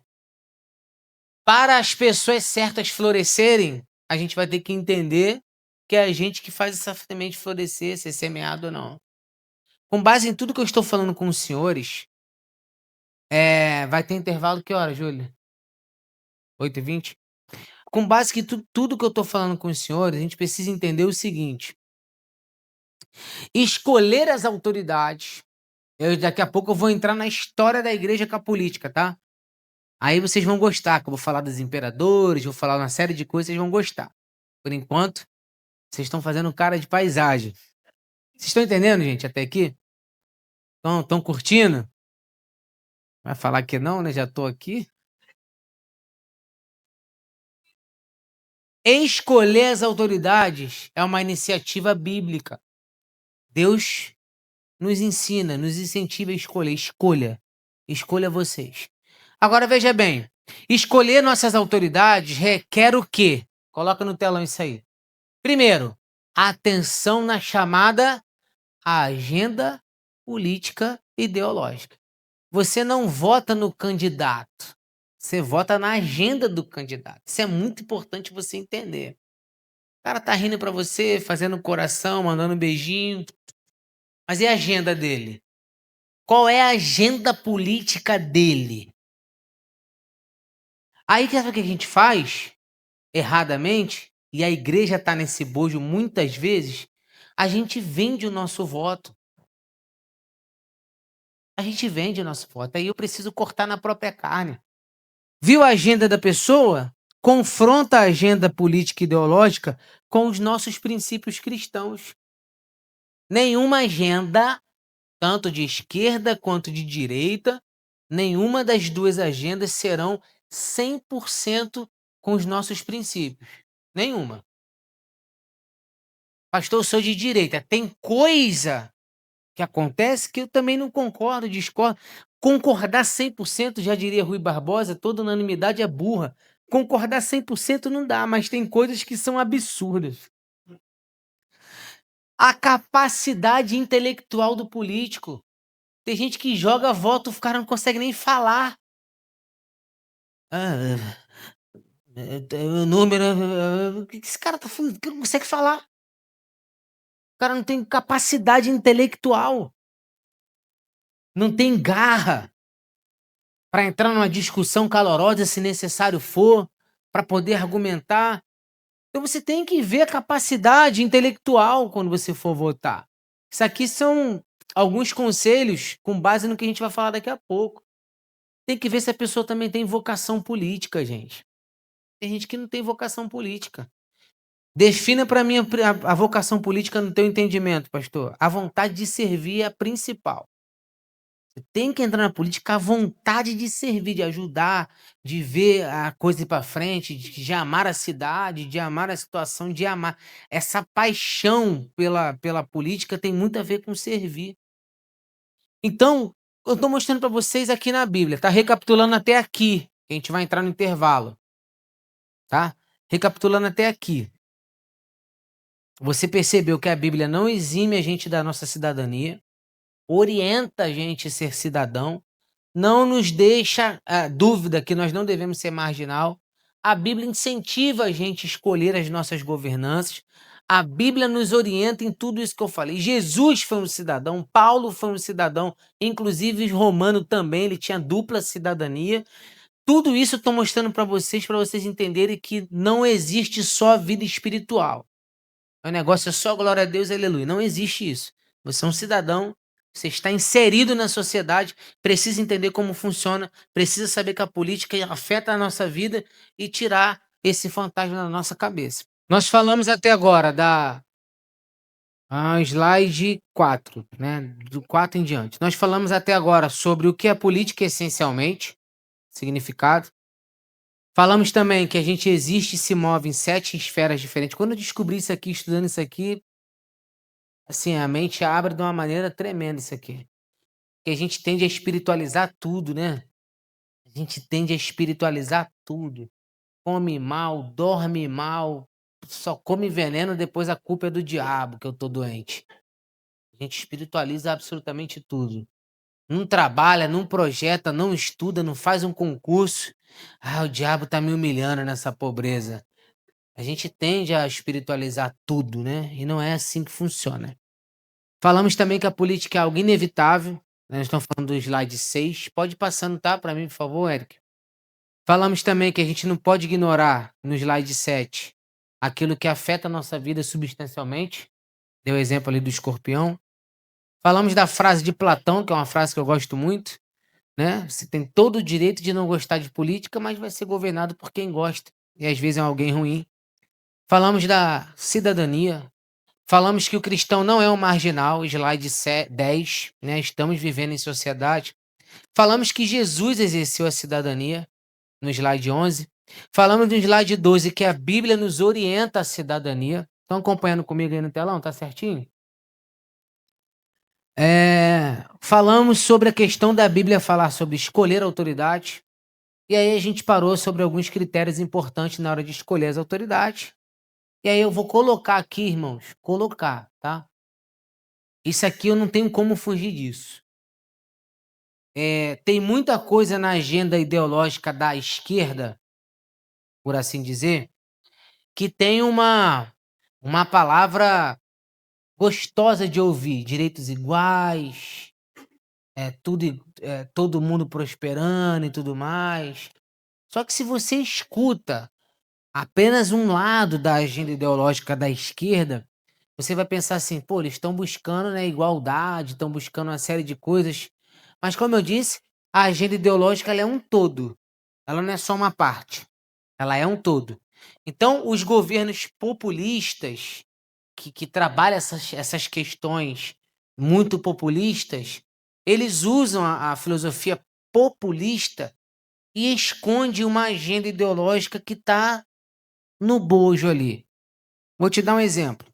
para as pessoas certas florescerem, a gente vai ter que entender que é a gente que faz essa semente florescer, ser semeado ou não. Com base em tudo que eu estou falando com os senhores, vai ter intervalo que hora, Júlia? 8h20? Com base que tudo que eu estou falando com os senhores, a gente precisa entender o seguinte: escolher as autoridades. Daqui a pouco eu vou entrar na história da igreja com a política, tá? Aí vocês vão gostar, que eu vou falar dos imperadores, vou falar uma série de coisas, vocês vão gostar. Por enquanto, vocês estão fazendo cara de paisagem. Vocês estão entendendo, gente, até aqui? Estão curtindo? Vai falar que não, né? Já estou aqui. Escolher as autoridades é uma iniciativa bíblica. Deus nos ensina, nos incentiva a escolher. Escolha. Escolha vocês. Agora veja bem, escolher nossas autoridades requer o quê? Coloca no telão isso aí. Primeiro, atenção na chamada agenda política ideológica. Você não vota no candidato, você vota na agenda do candidato. Isso é muito importante você entender. O cara tá rindo pra você, fazendo coração, mandando um beijinho. Mas e a agenda dele? Qual é a agenda política dele? Aí sabe o que a gente faz? Erradamente, e a igreja tá nesse bojo muitas vezes, a gente vende o nosso voto. A gente vende o nosso voto. Aí eu preciso cortar na própria carne. Viu a agenda da pessoa? Confronta a agenda política e ideológica com os nossos princípios cristãos. Nenhuma agenda, tanto de esquerda quanto de direita, nenhuma das duas agendas serão 100% com os nossos princípios. Nenhuma. Pastor, eu sou de direita. Tem coisa que acontece que eu também não concordo, discordo. Concordar 100%, já diria Rui Barbosa, toda unanimidade é burra. Concordar 100% não dá, mas tem coisas que são absurdas. A capacidade intelectual do político. Tem gente que joga voto, o cara não consegue nem falar. Ah, o número. O que esse cara tá falando? Que não consegue falar. O cara não tem capacidade intelectual. Não tem garra para entrar numa discussão calorosa, se necessário for, para poder argumentar. Então você tem que ver a capacidade intelectual quando você for votar. Isso aqui são alguns conselhos com base no que a gente vai falar daqui a pouco. Tem que ver se a pessoa também tem vocação política, gente. Tem gente que não tem vocação política. Defina para mim a vocação política no teu entendimento, pastor. A vontade de servir é a principal. Você tem que entrar na política, a vontade de servir, de ajudar, de ver a coisa ir para frente, de amar a cidade, de amar a situação, de amar. Essa paixão pela política tem muito a ver com servir. Então, eu estou mostrando para vocês aqui na Bíblia, tá? Recapitulando até aqui, que a gente vai entrar no intervalo, tá? Recapitulando até aqui. Você percebeu que a Bíblia não exime a gente da nossa cidadania, orienta a gente a ser cidadão, não nos deixa a dúvida que nós não devemos ser marginal. A Bíblia incentiva a gente a escolher as nossas governanças. A Bíblia nos orienta em tudo isso que eu falei. Jesus foi um cidadão, Paulo foi um cidadão, inclusive Romano também, ele tinha dupla cidadania. Tudo isso eu estou mostrando para vocês entenderem que não existe só vida espiritual. O negócio é só glória a Deus, aleluia. Não existe isso. Você é um cidadão, você está inserido na sociedade, precisa entender como funciona, precisa saber que a política afeta a nossa vida e tirar esse fantasma da nossa cabeça. Nós falamos até agora slide 4, né? Do 4 em diante. Nós falamos até agora sobre o que é política essencialmente, significado. Falamos também que a gente existe e se move em 7 esferas diferentes. Quando eu descobri isso aqui, estudando isso aqui, assim, a mente abre de uma maneira tremenda isso aqui. Que a gente tende a espiritualizar tudo, né? A gente tende a espiritualizar tudo. Come mal, dorme mal, só come veneno, depois a culpa é do diabo que eu tô doente. A gente espiritualiza absolutamente tudo. Não trabalha, não projeta, não estuda, não faz um concurso. Ah, o diabo tá me humilhando nessa pobreza. A gente tende a espiritualizar tudo, né? E não é assim que funciona. Falamos também que a política é algo inevitável. Nós estamos falando do slide 6. Pode ir passando, tá? Para mim, por favor, Eric. Falamos também que a gente não pode ignorar, no slide 7, aquilo que afeta a nossa vida substancialmente. Deu o exemplo ali do escorpião. Falamos da frase de Platão, que é uma frase que eu gosto muito, né? Você tem todo o direito de não gostar de política, mas vai ser governado por quem gosta. E às vezes é alguém ruim. Falamos da cidadania. Falamos que o cristão não é um marginal, slide 10, né? Estamos vivendo em sociedade. Falamos que Jesus exerceu a cidadania, no slide 11. Falamos no slide 12 que a Bíblia nos orienta à cidadania. Estão acompanhando comigo aí no telão? Tá certinho? Falamos sobre a questão da Bíblia falar sobre escolher autoridade. E aí a gente parou sobre alguns critérios importantes na hora de escolher as autoridades. E aí eu vou colocar aqui, irmãos, colocar, tá? Isso aqui eu não tenho como fugir disso. Tem muita coisa na agenda ideológica da esquerda, por assim dizer, que tem uma palavra gostosa de ouvir, direitos iguais, todo mundo prosperando e tudo mais. Só que se você escuta apenas um lado da agenda ideológica da esquerda, você vai pensar assim, pô, eles estão buscando, né, igualdade, estão buscando uma série de coisas. Mas como eu disse, a agenda ideológica ela é um todo. Ela não é só uma parte. Ela é um todo. Então, os governos populistas que trabalham essas questões muito populistas, eles usam a filosofia populista e esconde uma agenda ideológica que está no bojo ali. Vou te dar um exemplo.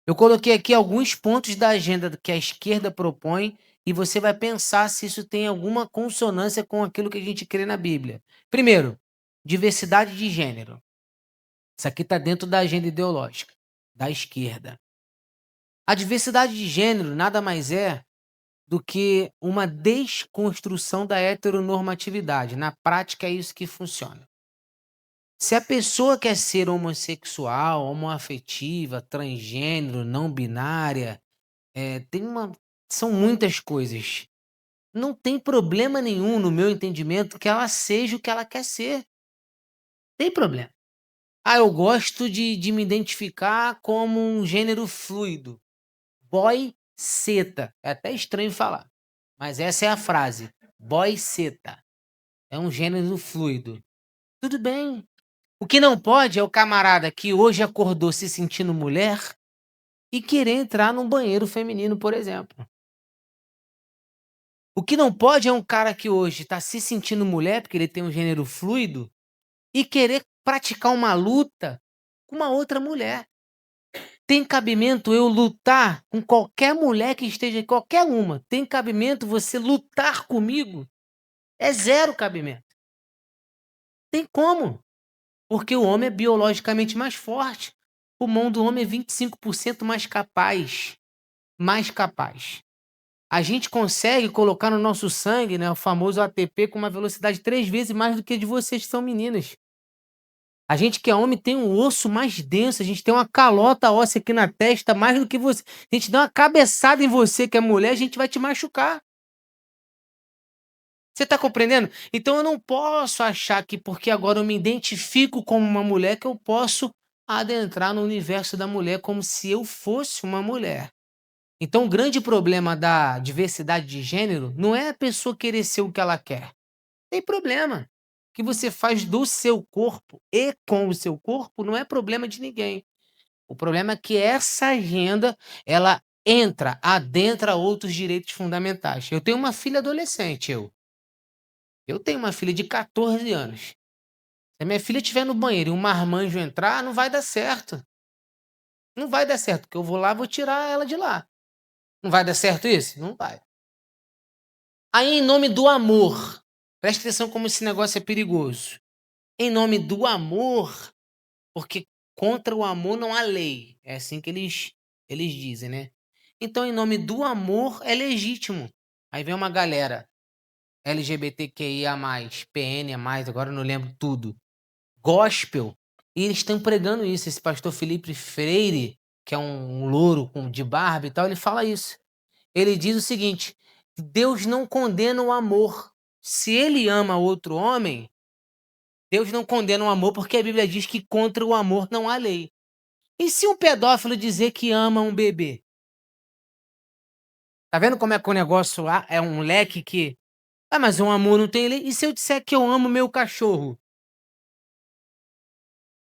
Eu coloquei aqui alguns pontos da agenda que a esquerda propõe e você vai pensar se isso tem alguma consonância com aquilo que a gente crê na Bíblia. Primeiro, diversidade de gênero. Isso aqui está dentro da agenda ideológica da esquerda. A diversidade de gênero nada mais é do que uma desconstrução da heteronormatividade. Na prática, é isso que funciona. Se a pessoa quer ser homossexual, homoafetiva, transgênero, não binária, tem uma são muitas coisas. Não tem problema nenhum, no meu entendimento, que ela seja o que ela quer ser. Tem problema. Ah, eu gosto de me identificar como um gênero fluido. Boy seta. É até estranho falar, mas essa é a frase. Boy seta. É um gênero fluido. Tudo bem. O que não pode é o camarada que hoje acordou se sentindo mulher e querer entrar num banheiro feminino, por exemplo. O que não pode é um cara que hoje está se sentindo mulher, porque ele tem um gênero fluido, e querer praticar uma luta com uma outra mulher. Tem cabimento eu lutar com qualquer mulher que esteja, qualquer uma. Tem cabimento você lutar comigo? É zero cabimento. Tem como? Porque o homem é biologicamente mais forte. O pulmão do homem é 25% mais capaz. Mais capaz. A gente consegue colocar no nosso sangue, né, o famoso ATP, com uma velocidade 3 vezes mais do que a de vocês que são meninas. A gente que é homem tem um osso mais denso, a gente tem uma calota óssea aqui na testa mais do que você. A gente dá uma cabeçada em você que é mulher, a gente vai te machucar. Você tá compreendendo? Então eu não posso achar que porque agora eu me identifico como uma mulher que eu posso adentrar no universo da mulher como se eu fosse uma mulher. Então o grande problema da diversidade de gênero não é a pessoa querer ser o que ela quer. Tem problema. O que você faz do seu corpo e com o seu corpo não é problema de ninguém. O problema é que essa agenda, ela adentra outros direitos fundamentais. Eu tenho uma filha adolescente, eu tenho uma filha de 14 anos. Se a minha filha estiver no banheiro e um marmanjo entrar, não vai dar certo. Não vai dar certo, porque eu vou lá, vou tirar ela de lá. Não vai dar certo isso? Não vai. Aí, em nome do amor, presta atenção como esse negócio é perigoso. Em nome do amor, porque contra o amor não há lei. É assim que eles dizem, né? Então, em nome do amor, é legítimo. Aí vem uma galera LGBTQIA+, PN+, agora eu não lembro tudo. Gospel. E eles estão pregando isso. Esse pastor Felipe Freire, que é um louro de barba e tal, ele fala isso. Ele diz o seguinte: Deus não condena o amor. Se ele ama outro homem, Deus não condena o amor, porque a Bíblia diz que contra o amor não há lei. E se um pedófilo dizer que ama um bebê? Tá vendo como é que o negócio lá é um leque que. Ah, mas o amor não tem lei. E se eu disser que eu amo meu cachorro?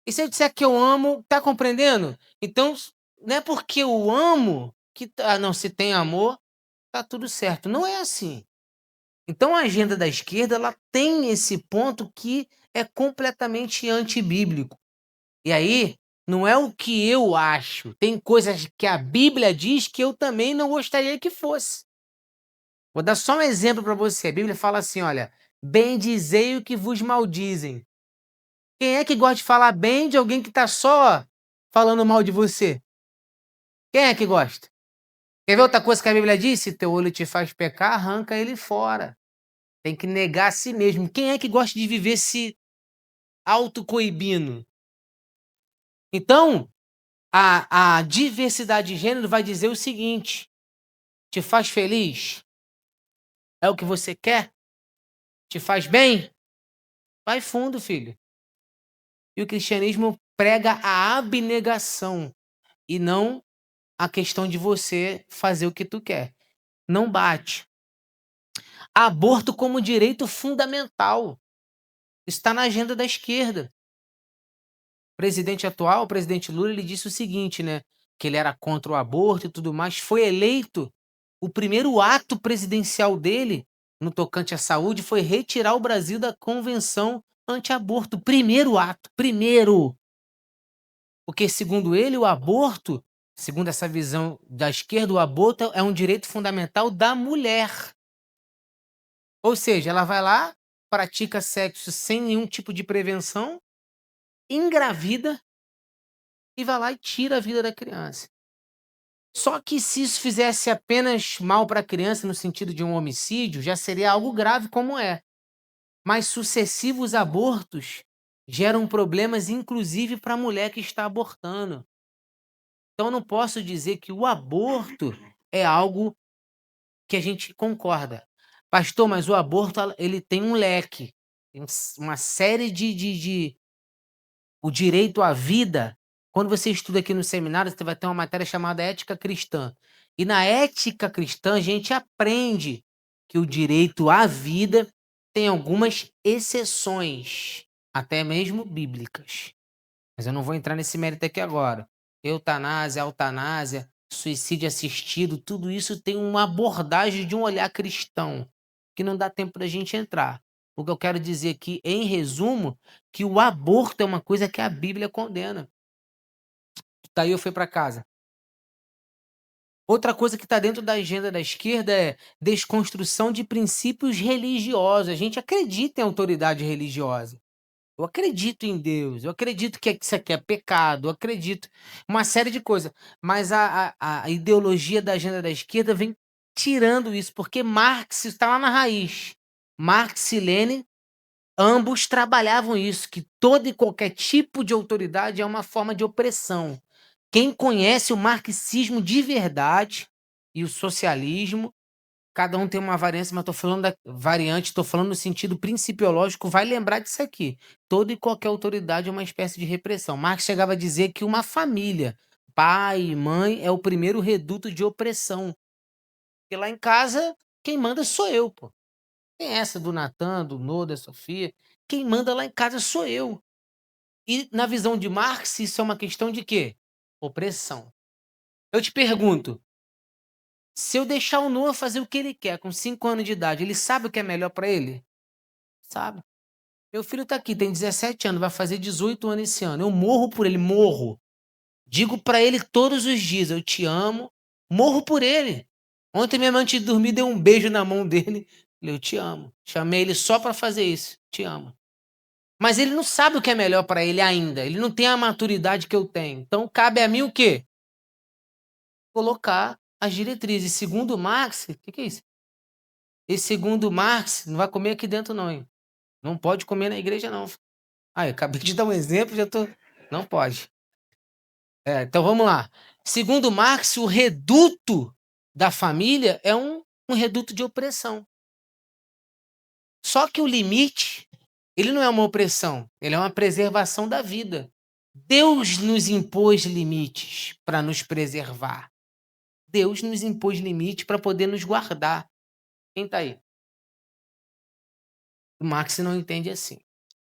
E se eu disser que eu amo, tá compreendendo? Então, não é porque eu amo que. Não, se tem amor, tá tudo certo. Não é assim. Então a agenda da esquerda ela tem esse ponto que é completamente antibíblico. E aí, não é o que eu acho. Tem coisas que a Bíblia diz que eu também não gostaria que fosse. Vou dar só um exemplo para você. A Bíblia fala assim, olha, bendizei o que vos maldizem. Quem é que gosta de falar bem de alguém que está só falando mal de você? Quem é que gosta? Quer ver outra coisa que a Bíblia diz? Se teu olho te faz pecar, arranca ele fora. Tem que negar a si mesmo. Quem é que gosta de viver se autocoibindo? Então, a diversidade de gênero vai dizer o seguinte: te faz feliz? É o que você quer? Te faz bem? Vai fundo, filho. E o cristianismo prega a abnegação e não a questão de você fazer o que tu quer. Não bate. Aborto como direito fundamental. Está na agenda da esquerda. O presidente atual, o presidente Lula, ele disse o seguinte, né? Que ele era contra o aborto e tudo mais. Foi eleito. O primeiro ato presidencial dele, no tocante à saúde, foi retirar o Brasil da Convenção Anti-Aborto. Primeiro ato. Primeiro. Porque, segundo ele, o aborto, segundo essa visão da esquerda, o aborto é um direito fundamental da mulher. Ou seja, ela vai lá, pratica sexo sem nenhum tipo de prevenção, engravida e vai lá e tira a vida da criança. Só que se isso fizesse apenas mal para a criança, no sentido de um homicídio, já seria algo grave como é. Mas sucessivos abortos geram problemas, inclusive para a mulher que está abortando. Então, eu não posso dizer que o aborto é algo que a gente concorda. Pastor, mas o aborto ele tem um leque, tem uma série de o direito à vida. Quando você estuda aqui no seminário, você vai ter uma matéria chamada ética cristã. E na ética cristã, a gente aprende que o direito à vida tem algumas exceções, até mesmo bíblicas. Mas eu não vou entrar nesse mérito aqui agora. Eutanásia, suicídio assistido, tudo isso tem uma abordagem de um olhar cristão, que não dá tempo da gente entrar. O que eu quero dizer aqui, em resumo, que o aborto é uma coisa que a Bíblia condena. Daí eu fui para casa. Outra coisa que está dentro da agenda da esquerda é desconstrução de princípios religiosos. A gente acredita em autoridade religiosa. Eu acredito em Deus, eu acredito que isso aqui é pecado, eu acredito uma série de coisas, mas a ideologia da agenda da esquerda vem tirando isso, porque Marx está lá na raiz. Marx e Lenin, ambos trabalhavam isso, que todo e qualquer tipo de autoridade é uma forma de opressão. Quem conhece o marxismo de verdade e o socialismo, cada um tem uma variância, mas estou falando da variante, estou falando no sentido principiológico, vai lembrar disso aqui. Toda e qualquer autoridade é uma espécie de repressão. Marx chegava a dizer que uma família, pai e mãe, é o primeiro reduto de opressão. Porque lá em casa, quem manda sou eu, pô. Tem essa do Natan, do Nô, da Sofia. Quem manda lá em casa sou eu. E na visão de Marx, isso é uma questão de quê? Opressão. Eu te pergunto, se eu deixar o Noah fazer o que ele quer com 5 anos de idade, ele sabe o que é melhor para ele? Sabe? Meu filho tá aqui, tem 17 anos, vai fazer 18 anos esse ano. Eu morro por ele, morro. Digo para ele todos os dias, eu te amo, morro por ele. Ontem minha mãe antes de dormir deu um beijo na mão dele. Falei, eu te amo. Chamei ele só para fazer isso. Te amo. Mas ele não sabe o que é melhor para ele ainda. Ele não tem a maturidade que eu tenho. Então cabe a mim o quê? Colocar as diretrizes. Segundo Marx, o que é isso? E segundo Marx, não vai comer aqui dentro não, hein? Não pode comer na igreja não. Ah, eu acabei de dar um exemplo, já tô. Não pode. Então vamos lá. Segundo Marx, o reduto da família é um reduto de opressão. Só que o limite, ele não é uma opressão, ele é uma preservação da vida. Deus nos impôs limites para nos preservar. Deus nos impôs limites para poder nos guardar. Quem tá aí? O Marx não entende assim.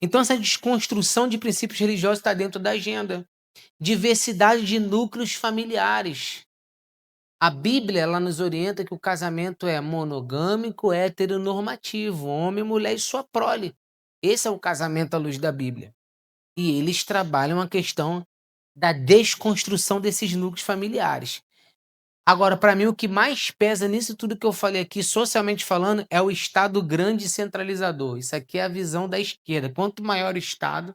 Então, essa desconstrução de princípios religiosos está dentro da agenda. Diversidade de núcleos familiares. A Bíblia ela nos orienta que o casamento é monogâmico, heteronormativo, homem, mulher e sua prole. Esse é o casamento à luz da Bíblia. E eles trabalham a questão da desconstrução desses núcleos familiares. Agora, para mim, o que mais pesa nisso tudo que eu falei aqui, socialmente falando, é o Estado grande e centralizador. Isso aqui é a visão da esquerda. Quanto maior o Estado,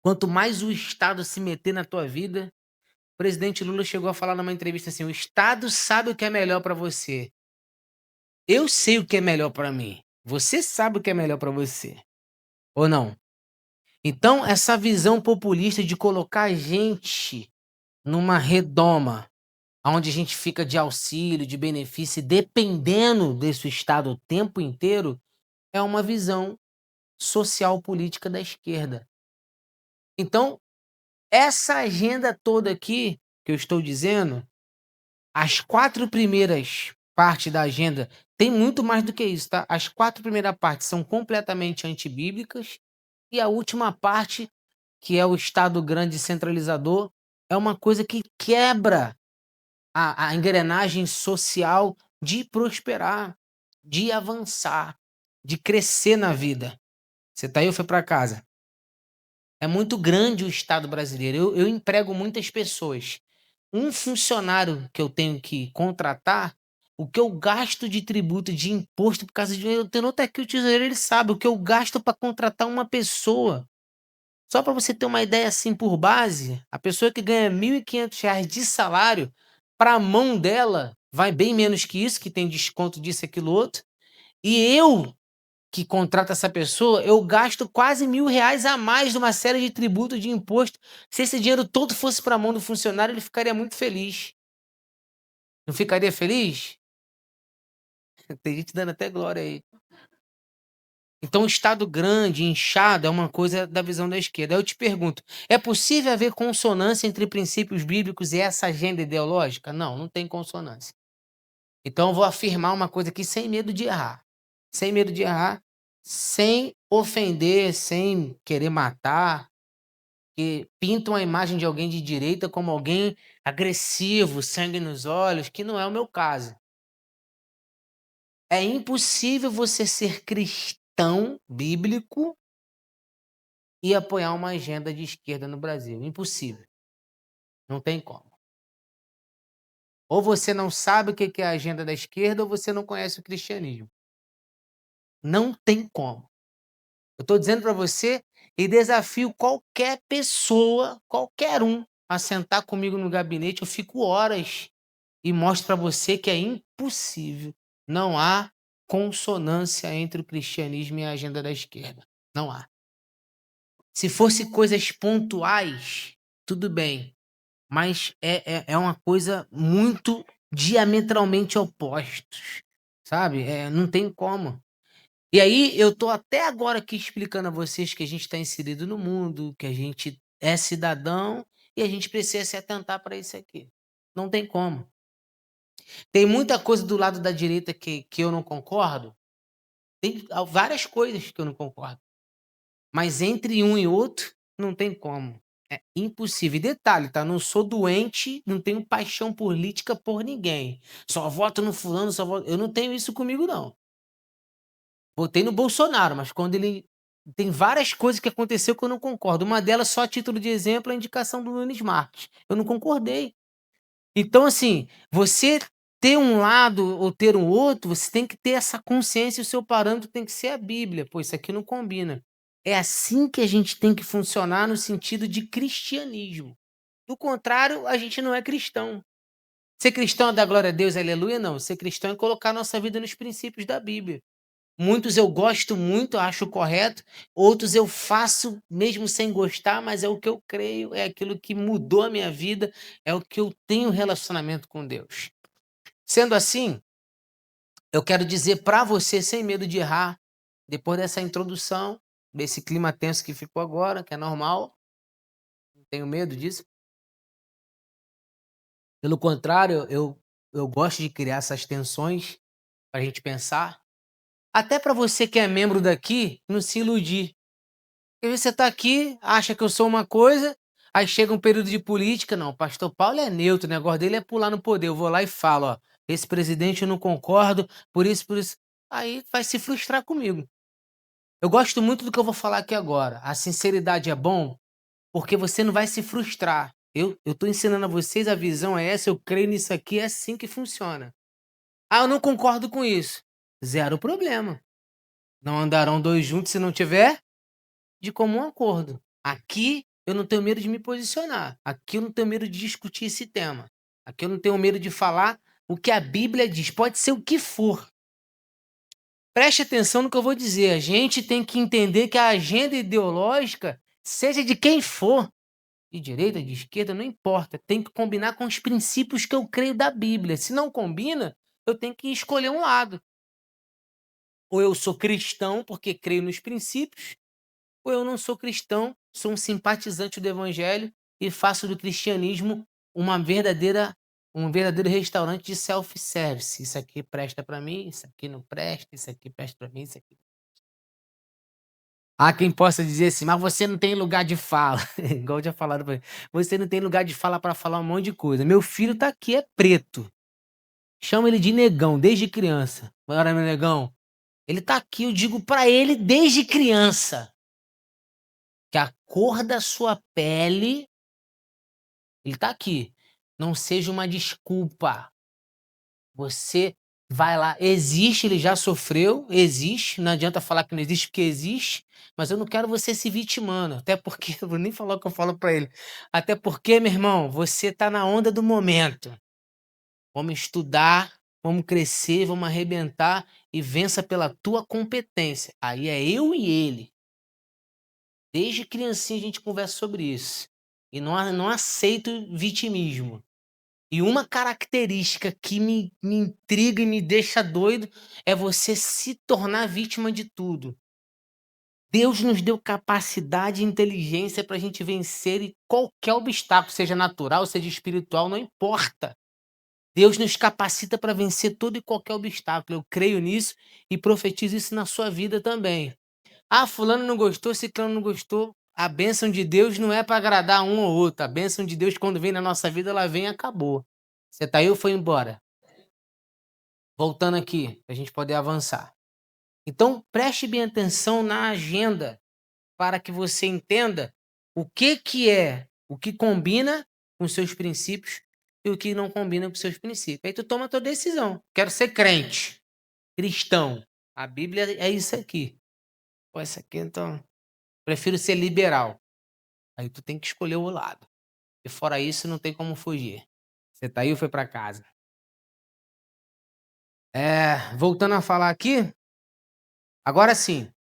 quanto mais o Estado se meter na tua vida, o presidente Lula chegou a falar numa entrevista assim: o Estado sabe o que é melhor para você. Eu sei o que é melhor para mim. Você sabe o que é melhor para você. Ou não? Então, essa visão populista de colocar a gente numa redoma, onde a gente fica de auxílio, de benefício, e dependendo desse Estado o tempo inteiro, é uma visão social política da esquerda. Então, essa agenda toda aqui que eu estou dizendo, as 4 primeiras partes da agenda tem muito mais do que isso, tá? As 4 primeiras partes são completamente antibíblicas e a última parte, que é o Estado grande centralizador, é uma coisa que quebra a engrenagem social de prosperar, de avançar, de crescer na vida. Você tá aí ou foi para casa? É muito grande o Estado brasileiro. Eu emprego muitas pessoas. Um funcionário que eu tenho que contratar, o que eu gasto de tributo, de imposto, por causa de. Eu tenho até aqui o tesoureiro, ele sabe o que eu gasto para contratar uma pessoa. Só para você ter uma ideia assim por base, a pessoa que ganha R$ 1.500 de salário, para a mão dela, vai bem menos que isso, que tem desconto disso, aquilo, outro. E eu, que contrato essa pessoa, eu gasto quase R$ 1.000 a mais numa série de tributos de imposto. Se esse dinheiro todo fosse para a mão do funcionário, ele ficaria muito feliz. Não ficaria feliz? Tem gente dando até glória aí. Então, o Estado grande, inchado, é uma coisa da visão da esquerda. Aí eu te pergunto, é possível haver consonância entre princípios bíblicos e essa agenda ideológica? Não, não tem consonância. Então, eu vou afirmar uma coisa aqui sem medo de errar. Sem medo de errar, sem ofender, sem querer matar, que pintam a imagem de alguém de direita como alguém agressivo, sangue nos olhos, que não é o meu caso. É impossível você ser cristão bíblico e apoiar uma agenda de esquerda no Brasil. Impossível. Não tem como. Ou você não sabe o que é a agenda da esquerda, ou você não conhece o cristianismo. Não tem como. Eu estou dizendo para você e desafio qualquer pessoa, qualquer um, a sentar comigo no gabinete. Eu fico horas e mostro para você que é impossível. Não há consonância entre o cristianismo e a agenda da esquerda. Não há. Se fosse coisas pontuais, tudo bem. Mas é uma coisa muito diametralmente opostos, sabe? Não tem como. E aí eu tô até agora aqui explicando a vocês que a gente está inserido no mundo, que a gente é cidadão e a gente precisa se atentar para isso aqui. Não tem como. Tem muita coisa do lado da direita que eu não concordo. Tem várias coisas que eu não concordo. Mas entre um e outro, não tem como. É impossível. E detalhe, tá? Não sou doente, não tenho paixão política por ninguém. Só voto no fulano, só voto. Eu não tenho isso comigo, não. Votei no Bolsonaro, mas quando ele. Tem várias coisas que aconteceu que eu não concordo. Uma delas, só a título de exemplo, é a indicação do Nunes Marques. Eu não concordei. Então, assim, você ter um lado ou ter um outro, você tem que ter essa consciência, o seu parâmetro tem que ser a Bíblia. Pô, isso aqui não combina. É assim que a gente tem que funcionar no sentido de cristianismo. Do contrário, a gente não é cristão. Ser cristão é dar glória a Deus, aleluia, não. Ser cristão é colocar nossa vida nos princípios da Bíblia. Muitos eu gosto muito, acho correto, outros eu faço mesmo sem gostar, mas é o que eu creio, é aquilo que mudou a minha vida, é o que eu tenho relacionamento com Deus. Sendo assim, eu quero dizer para você, sem medo de errar, depois dessa introdução, desse clima tenso que ficou agora, que é normal, não tenho medo disso. Pelo contrário, eu gosto de criar essas tensões para a gente pensar. Até para você que é membro daqui, não se iludir. Porque você está aqui, acha que eu sou uma coisa, aí chega um período de política, não, o pastor Paulo é neutro, o negócio dele é pular no poder. Eu vou lá e falo, ó, esse presidente eu não concordo, por isso, por isso. Aí vai se frustrar comigo. Eu gosto muito do que eu vou falar aqui agora. A sinceridade é bom, porque você não vai se frustrar. Eu tô ensinando a vocês, a visão é essa, eu creio nisso aqui, é assim que funciona. Ah, eu não concordo com isso. Zero problema. Não andarão dois juntos se não tiver de comum acordo. Aqui eu não tenho medo de me posicionar. Aqui eu não tenho medo de discutir esse tema. Aqui eu não tenho medo de falar o que a Bíblia diz. Pode ser o que for. Preste atenção no que eu vou dizer. A gente tem que entender que a agenda ideológica, seja de quem for, de direita, de esquerda, não importa. Tem que combinar com os princípios que eu creio da Bíblia. Se não combina, eu tenho que escolher um lado. Ou eu sou cristão porque creio nos princípios, ou eu não sou cristão, sou um simpatizante do evangelho e faço do cristianismo um verdadeiro restaurante de self-service. Isso aqui presta para mim, isso aqui não presta, isso aqui presta para mim, isso aqui. Há quem possa dizer assim, mas você não tem lugar de fala. Igual já falaram pra mim. Você não tem lugar de fala para falar um monte de coisa. Meu filho tá aqui, é preto. Chama ele de negão desde criança. Bora, meu negão. Ele tá aqui, eu digo para ele desde criança que a cor da sua pele, ele tá aqui, não seja uma desculpa. Você Vai lá, existe, ele já sofreu, existe, não adianta falar que não existe porque existe, mas eu não quero você se vitimando, até porque, eu vou nem falar o que eu falo pra ele, até porque, meu irmão, você tá na onda do momento. Vamos estudar, vamos crescer, vamos arrebentar e vença pela tua competência. Aí é eu e ele. Desde criancinha a gente conversa sobre isso. E não aceito vitimismo. E uma característica que me intriga e me deixa doido é você se tornar vítima de tudo. Deus nos deu capacidade e inteligência para a gente vencer qualquer obstáculo, seja natural, seja espiritual, não importa. Deus nos capacita para vencer todo e qualquer obstáculo. Eu creio nisso e profetizo isso na sua vida também. Ah, fulano não gostou, ciclano não gostou. A bênção de Deus não é para agradar um ou outro. A bênção de Deus, quando vem na nossa vida, ela vem e acabou. Você tá aí ou foi embora? Voltando aqui, para a gente poder avançar. Então, preste bem atenção na agenda para que você entenda o que combina com seus princípios e o que não combina com seus princípios. Aí tu toma a tua decisão. Quero ser crente, cristão. A Bíblia é isso aqui. Pô, isso aqui, então, prefiro ser liberal. Aí tu tem que escolher o lado. E fora isso, não tem como fugir. Você tá aí ou foi para casa? Voltando a falar aqui, agora sim,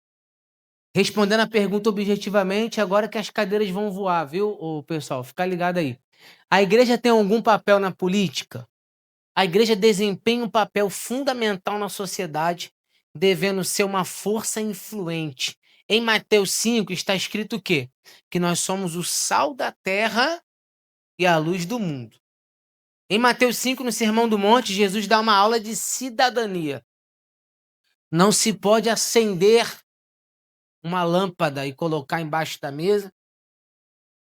respondendo a pergunta objetivamente, agora que as cadeiras vão voar, viu, ô pessoal? Fica ligado aí. A igreja tem algum papel na política? A igreja desempenha um papel fundamental na sociedade, devendo ser uma força influente. Em Mateus 5 está escrito o quê? Que nós somos o sal da terra e a luz do mundo. Em Mateus 5, no Sermão do Monte, Jesus dá uma aula de cidadania. Não se pode acender uma lâmpada e colocar embaixo da mesa,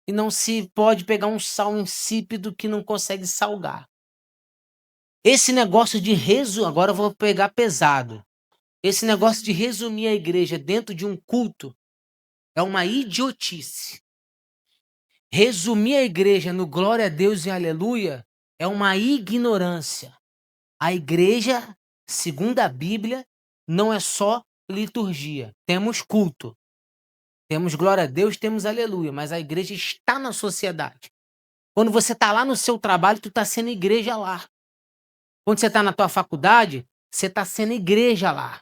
e não se pode pegar um sal insípido que não consegue salgar. Esse negócio de agora eu vou pegar pesado. Esse negócio de resumir a igreja dentro de um culto é uma idiotice. Resumir a igreja no glória a Deus e aleluia é uma ignorância. A igreja, segundo a Bíblia, não é só liturgia. Temos culto. Temos glória a Deus, temos aleluia, mas a igreja está na sociedade. Quando você está lá no seu trabalho, tu está sendo igreja lá. Quando você está na tua faculdade, você está sendo igreja lá.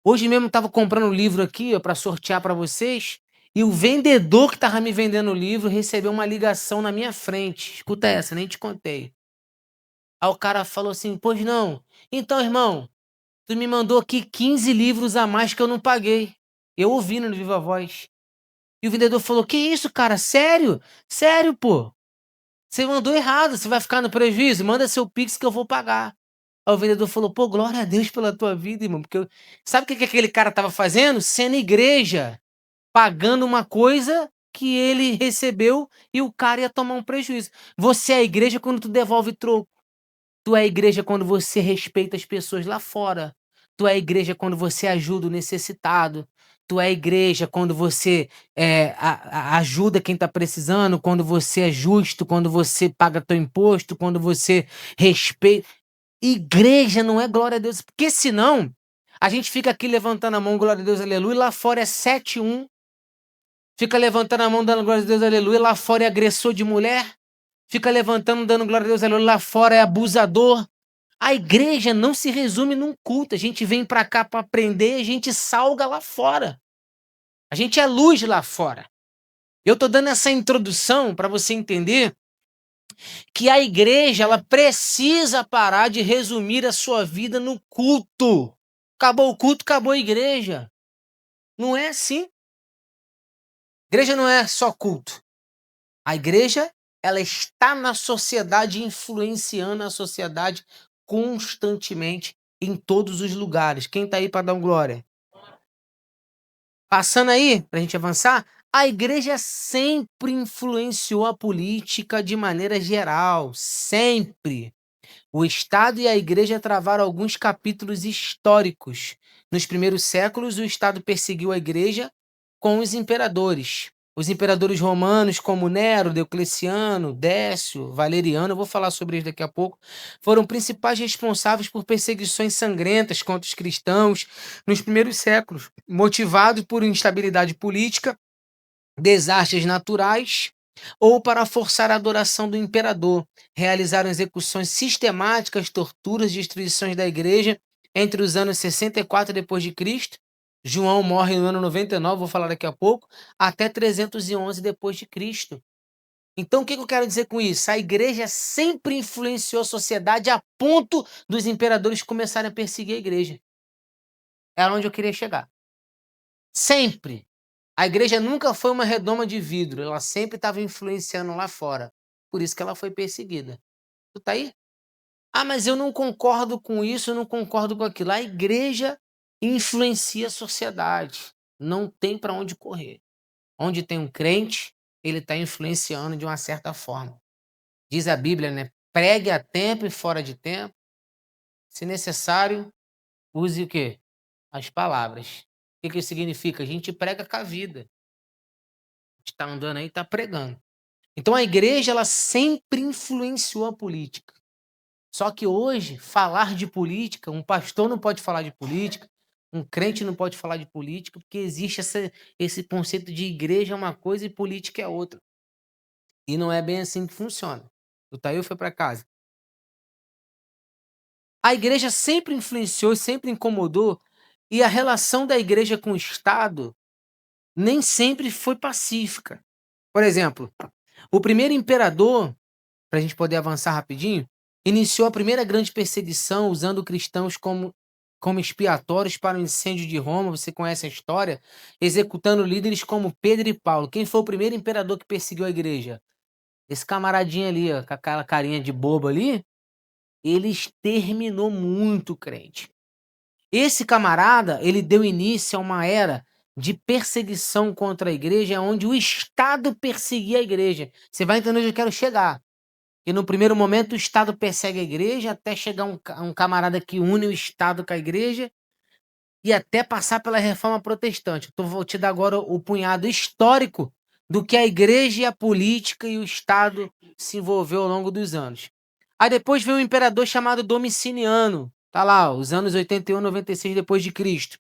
Hoje mesmo eu estava comprando um livro aqui para sortear para vocês, e o vendedor que estava me vendendo o livro recebeu uma ligação na minha frente. Escuta essa, nem te contei. Aí o cara falou assim, pois não. Então, irmão, tu me mandou aqui 15 livros a mais que eu não paguei. Eu ouvindo no Viva Voz. E o vendedor falou, que isso, cara? Sério? Sério, pô? Você mandou errado, você vai ficar no prejuízo? Manda seu Pix que eu vou pagar. Aí o vendedor falou, pô, glória a Deus pela tua vida, irmão. Porque sabe o que aquele cara tava fazendo? Sendo igreja, pagando uma coisa que ele recebeu e o cara ia tomar um prejuízo. Você é a igreja quando tu devolve troco. Tu é a igreja quando você respeita as pessoas lá fora. Tu é a igreja quando você ajuda o necessitado. Tu é a igreja quando você ajuda quem está precisando, quando você é justo, quando você paga teu imposto, quando você respeita. Igreja não é glória a Deus, porque senão a gente fica aqui levantando a mão, glória a Deus, aleluia, e lá fora é 7-1. Fica levantando a mão, dando glória a Deus, aleluia, lá fora é agressor de mulher. Fica levantando, dando glória a Deus, aleluia, lá fora é abusador. A igreja não se resume num culto. A gente vem para cá para aprender, a gente salga lá fora. A gente é luz lá fora. Eu tô dando essa introdução para você entender que a igreja ela precisa parar de resumir a sua vida no culto. Acabou o culto, acabou a igreja. Não é assim. Igreja não é só culto. A igreja ela está na sociedade, influenciando a sociedade constantemente em todos os lugares. Quem está aí para dar um glória? Passando aí, para a gente avançar, a igreja sempre influenciou a política de maneira geral, sempre. O Estado e a igreja travaram alguns capítulos históricos. Nos primeiros séculos, o Estado perseguiu a igreja com os imperadores. Os imperadores romanos, como Nero, Diocleciano, Décio, Valeriano, eu vou falar sobre eles daqui a pouco, foram principais responsáveis por perseguições sangrentas contra os cristãos nos primeiros séculos, motivados por instabilidade política, desastres naturais ou para forçar a adoração do imperador. Realizaram execuções sistemáticas, torturas, destruições da igreja entre os anos 64 depois de Cristo. João morre no ano 99, vou falar daqui a pouco, até 311 depois de Cristo. Então, o que eu quero dizer com isso? A igreja sempre influenciou a sociedade a ponto dos imperadores começarem a perseguir a igreja. Era onde eu queria chegar. Sempre. A igreja nunca foi uma redoma de vidro, ela sempre estava influenciando lá fora. Por isso que ela foi perseguida. Tu tá aí? Ah, mas eu não concordo com isso, eu não concordo com aquilo. A igreja influencia a sociedade. Não tem para onde correr. Onde tem um crente, ele está influenciando de uma certa forma. Diz a Bíblia, né? Pregue a tempo e fora de tempo. Se necessário, use o quê? As palavras. O que isso significa? A gente prega com a vida. A gente está andando aí e está pregando. Então a igreja ela sempre influenciou a política. Só que hoje, falar de política, um pastor não pode falar de política, um crente não pode falar de política, porque existe esse conceito de igreja é uma coisa e política é outra. E não é bem assim que funciona. O Tail foi para casa. A igreja sempre influenciou, sempre incomodou, e a relação da igreja com o Estado nem sempre foi pacífica. Por exemplo, o primeiro imperador, para a gente poder avançar rapidinho, iniciou a primeira grande perseguição usando cristãos como expiatórios para o incêndio de Roma. Você conhece a história? Executando líderes como Pedro e Paulo. Quem foi o primeiro imperador que perseguiu a igreja? Esse camaradinho ali, ó, com aquela carinha de bobo ali, ele exterminou muito crente. Esse camarada, ele deu início a uma era de perseguição contra a igreja, onde o Estado perseguia a igreja. Você vai entender onde eu quero chegar. E no primeiro momento o Estado persegue a igreja, até chegar um camarada que une o Estado com a igreja e até passar pela reforma protestante. Então vou te dar agora o punhado histórico do que a igreja e a política e o Estado se envolveu ao longo dos anos. Aí depois veio um imperador chamado Domiciliano, tá lá, os anos 81, 96 depois de Cristo.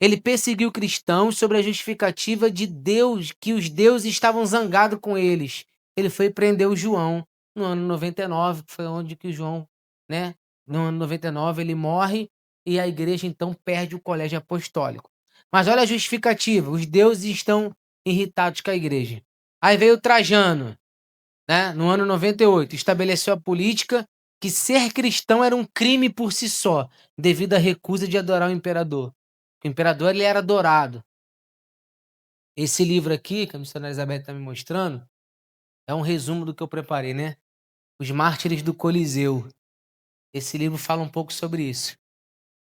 Ele perseguiu cristãos sobre a justificativa de Deus, que os deuses estavam zangados com eles. Ele foi prender o João no ano 99, que foi onde que o João, né? No ano 99 ele morre e a igreja então perde o colégio apostólico. Mas olha a justificativa, os deuses estão irritados com a igreja. Aí veio Trajano, né? No ano 98, estabeleceu a política que ser cristão era um crime por si só, devido à recusa de adorar o imperador. O imperador ele era adorado. Esse livro aqui, que a missionária Elizabeth está me mostrando, é um resumo do que eu preparei, né? Os Mártires do Coliseu. Esse livro fala um pouco sobre isso.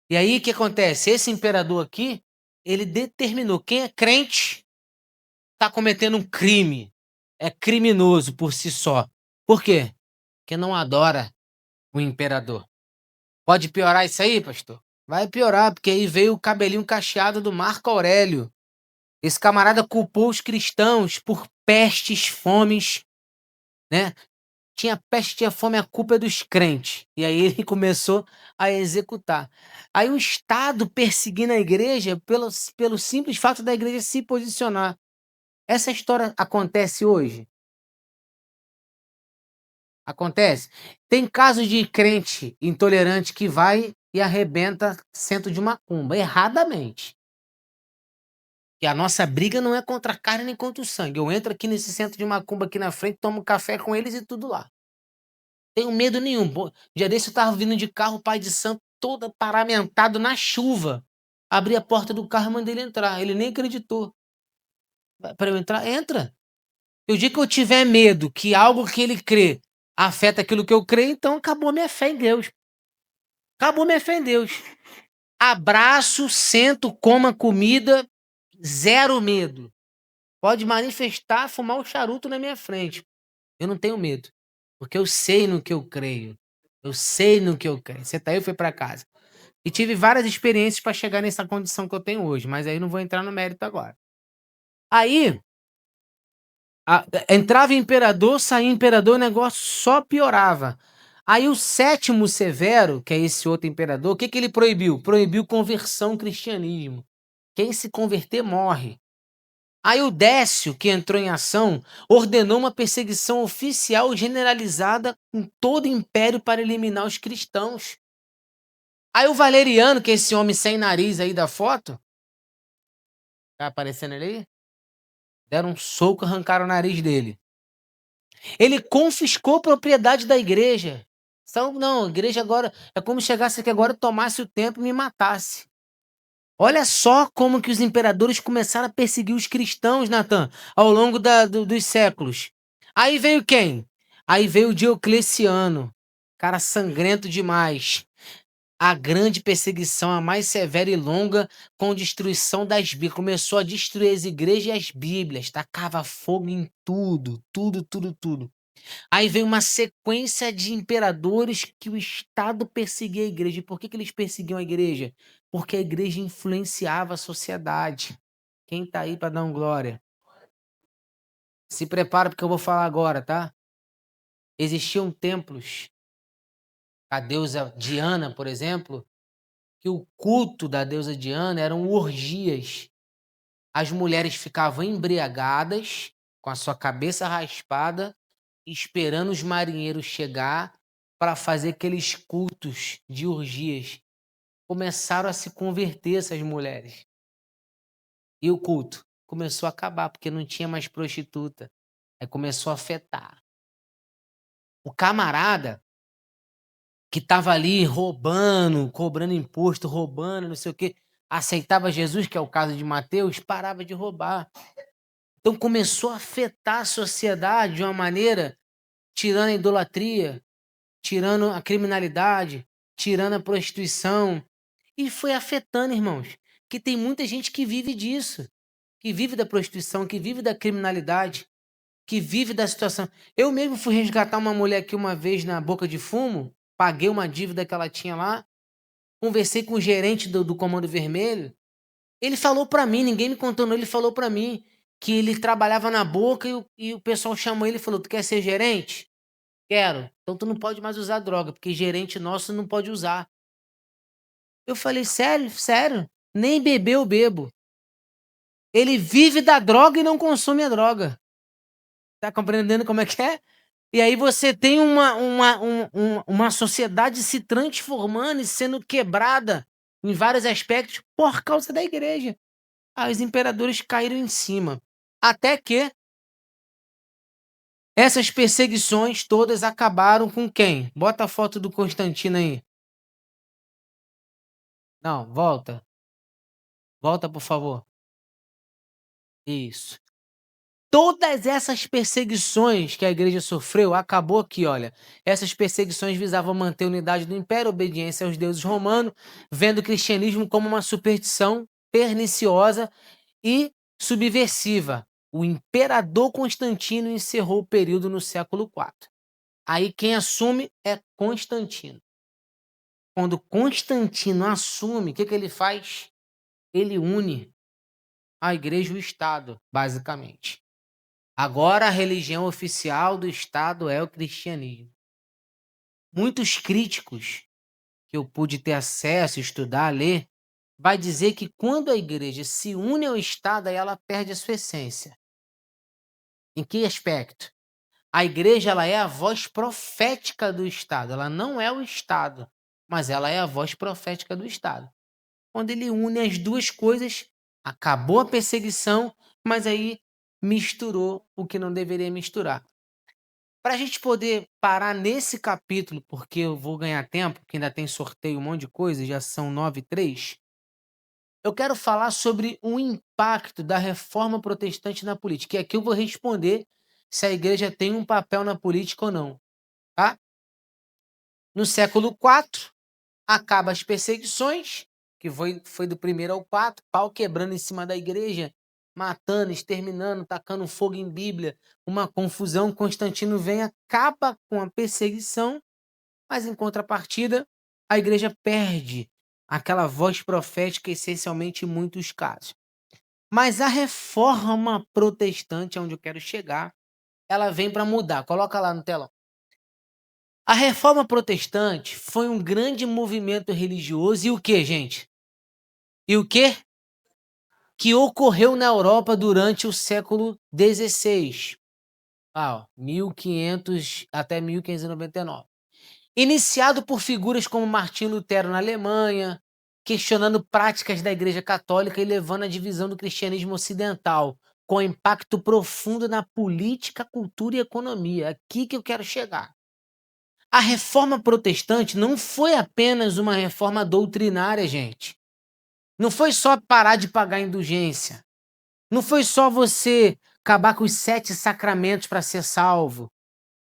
E aí, o que acontece? Esse imperador aqui, ele determinou quem é crente está cometendo um crime. É criminoso por si só. Por quê? Porque não adora o imperador. Pode piorar isso aí, pastor? Vai piorar, porque aí veio o cabelinho cacheado do Marco Aurélio. Esse camarada culpou os cristãos por pestes, fomes, né? Tinha peste, tinha fome, a culpa é dos crentes. E aí ele começou a executar. Aí o Estado perseguindo a igreja pelo simples fato da igreja se posicionar. Essa história acontece hoje? Acontece. Tem casos de crente intolerante que vai e arrebenta centro de macumba, erradamente. E a nossa briga não é contra a carne nem contra o sangue. Eu entro aqui nesse centro de macumba aqui na frente, tomo café com eles e tudo lá. Tenho medo nenhum. Dia desse eu tava vindo de carro, pai de santo, todo paramentado na chuva. Abri a porta do carro e mandei ele entrar. Ele nem acreditou. Para eu entrar, entra. E o dia que eu tiver medo que algo que ele crê afeta aquilo que eu creio, então acabou minha fé em Deus. Acabou minha fé em Deus. Abraço, sento, coma comida, zero medo. Pode manifestar, fumar um charuto na minha frente. Eu não tenho medo, porque eu sei no que eu creio. Eu sei no que eu creio. Você tá aí, eu fui para casa. E tive várias experiências para chegar nessa condição que eu tenho hoje, mas aí não vou entrar no mérito agora. Aí, Entrava imperador, saía imperador, o negócio só piorava. Aí o sétimo Severo, que é esse outro imperador, o que que ele proibiu? Proibiu conversão ao cristianismo. Quem se converter morre. Aí o Décio, que entrou em ação, ordenou uma perseguição oficial generalizada em todo o império para eliminar os cristãos. Aí o Valeriano, que é esse homem sem nariz aí da foto, tá aparecendo ele aí? Deram um soco, arrancaram o nariz dele. Ele confiscou propriedade da igreja. Então, não, a igreja agora é como chegasse aqui agora, tomasse o templo e me matasse. Olha só como que os imperadores começaram a perseguir os cristãos, Natan, ao longo dos séculos. Aí veio quem? Aí veio o Diocleciano, cara sangrento demais. A grande perseguição, a mais severa e longa, com destruição das Bíblias. Começou a destruir as igrejas e as Bíblias, tacava fogo em tudo, tudo, tudo, tudo. Aí veio uma sequência de imperadores que o Estado perseguia a igreja. E por que eles perseguiam a igreja? Porque a igreja influenciava a sociedade. Quem tá aí para dar um glória? Se prepara porque eu vou falar agora, tá? Existiam templos, a deusa Diana, por exemplo, que o culto da deusa Diana eram orgias. As mulheres ficavam embriagadas, com a sua cabeça raspada, esperando os marinheiros chegar para fazer aqueles cultos de orgias. Começaram a se converter essas mulheres. E o culto começou a acabar, porque não tinha mais prostituta. Aí começou a afetar. O camarada que estava ali roubando, cobrando imposto, roubando, não sei o quê, aceitava Jesus, que é o caso de Mateus, parava de roubar. Então começou a afetar a sociedade de uma maneira, tirando a idolatria, tirando a criminalidade, tirando a prostituição. E foi afetando, irmãos, que tem muita gente que vive disso, que vive da prostituição, que vive da criminalidade, que vive da situação. Eu mesmo fui resgatar uma mulher aqui uma vez na Boca de Fumo, paguei uma dívida que ela tinha lá, conversei com o gerente do Comando Vermelho. Ele falou pra mim, ninguém me contou, não, ele falou pra mim que ele trabalhava na Boca e o pessoal chamou ele e falou: Tu quer ser gerente? Quero. Então tu não pode mais usar droga, porque gerente nosso não pode usar. Eu falei: Sério? Sério? Nem beber eu bebo. Ele vive da droga e não consome a droga. Tá compreendendo como é que é? E aí você tem uma sociedade se transformando e sendo quebrada em vários aspectos por causa da igreja. Aí os imperadores caíram em cima. Até que essas perseguições todas acabaram com quem? Bota a foto do Constantino aí. Não, volta. Volta, por favor. Isso. Todas essas perseguições que a igreja sofreu, acabou aqui, olha. Essas perseguições visavam manter a unidade do império, obediência aos deuses romanos, vendo o cristianismo como uma superstição perniciosa e subversiva. O imperador Constantino encerrou o período no século IV. Aí quem assume é Constantino. Quando Constantino assume, o que ele faz? Ele une a igreja e o Estado, basicamente. Agora a religião oficial do Estado é o cristianismo. Muitos críticos que eu pude ter acesso, estudar, ler, vai dizer que quando a igreja se une ao Estado, aí ela perde a sua essência. Em que aspecto? A igreja ela é a voz profética do Estado. Ela não é o Estado, mas ela é a voz profética do Estado. Quando ele une as duas coisas, acabou a perseguição, mas aí misturou o que não deveria misturar. Para a gente poder parar nesse capítulo, porque eu vou ganhar tempo, porque ainda tem sorteio, um monte de coisa, já são 9:03. Eu quero falar sobre o impacto da reforma protestante na política. E aqui eu vou responder se a igreja tem um papel na política ou não, tá? No século IV, acaba as perseguições, que foi do primeiro ao quarto, pau quebrando em cima da igreja, matando, exterminando, tacando fogo em Bíblia, uma confusão. Constantino vem, acaba com a perseguição, mas em contrapartida, a igreja perde aquela voz profética, essencialmente em muitos casos. Mas a reforma protestante, onde eu quero chegar, ela vem para mudar. Coloca lá no telão. A reforma protestante foi um grande movimento religioso e o que, gente? E o que? Que ocorreu na Europa durante o século XVI. 1500 até 1599. Iniciado por figuras como Martim Lutero na Alemanha, questionando práticas da Igreja Católica e levando à divisão do cristianismo ocidental, com impacto profundo na política, cultura e economia. Aqui que eu quero chegar. A reforma protestante não foi apenas uma reforma doutrinária, gente. Não foi só parar de pagar indulgência. Não foi só você acabar com os 7 sacramentos para ser salvo.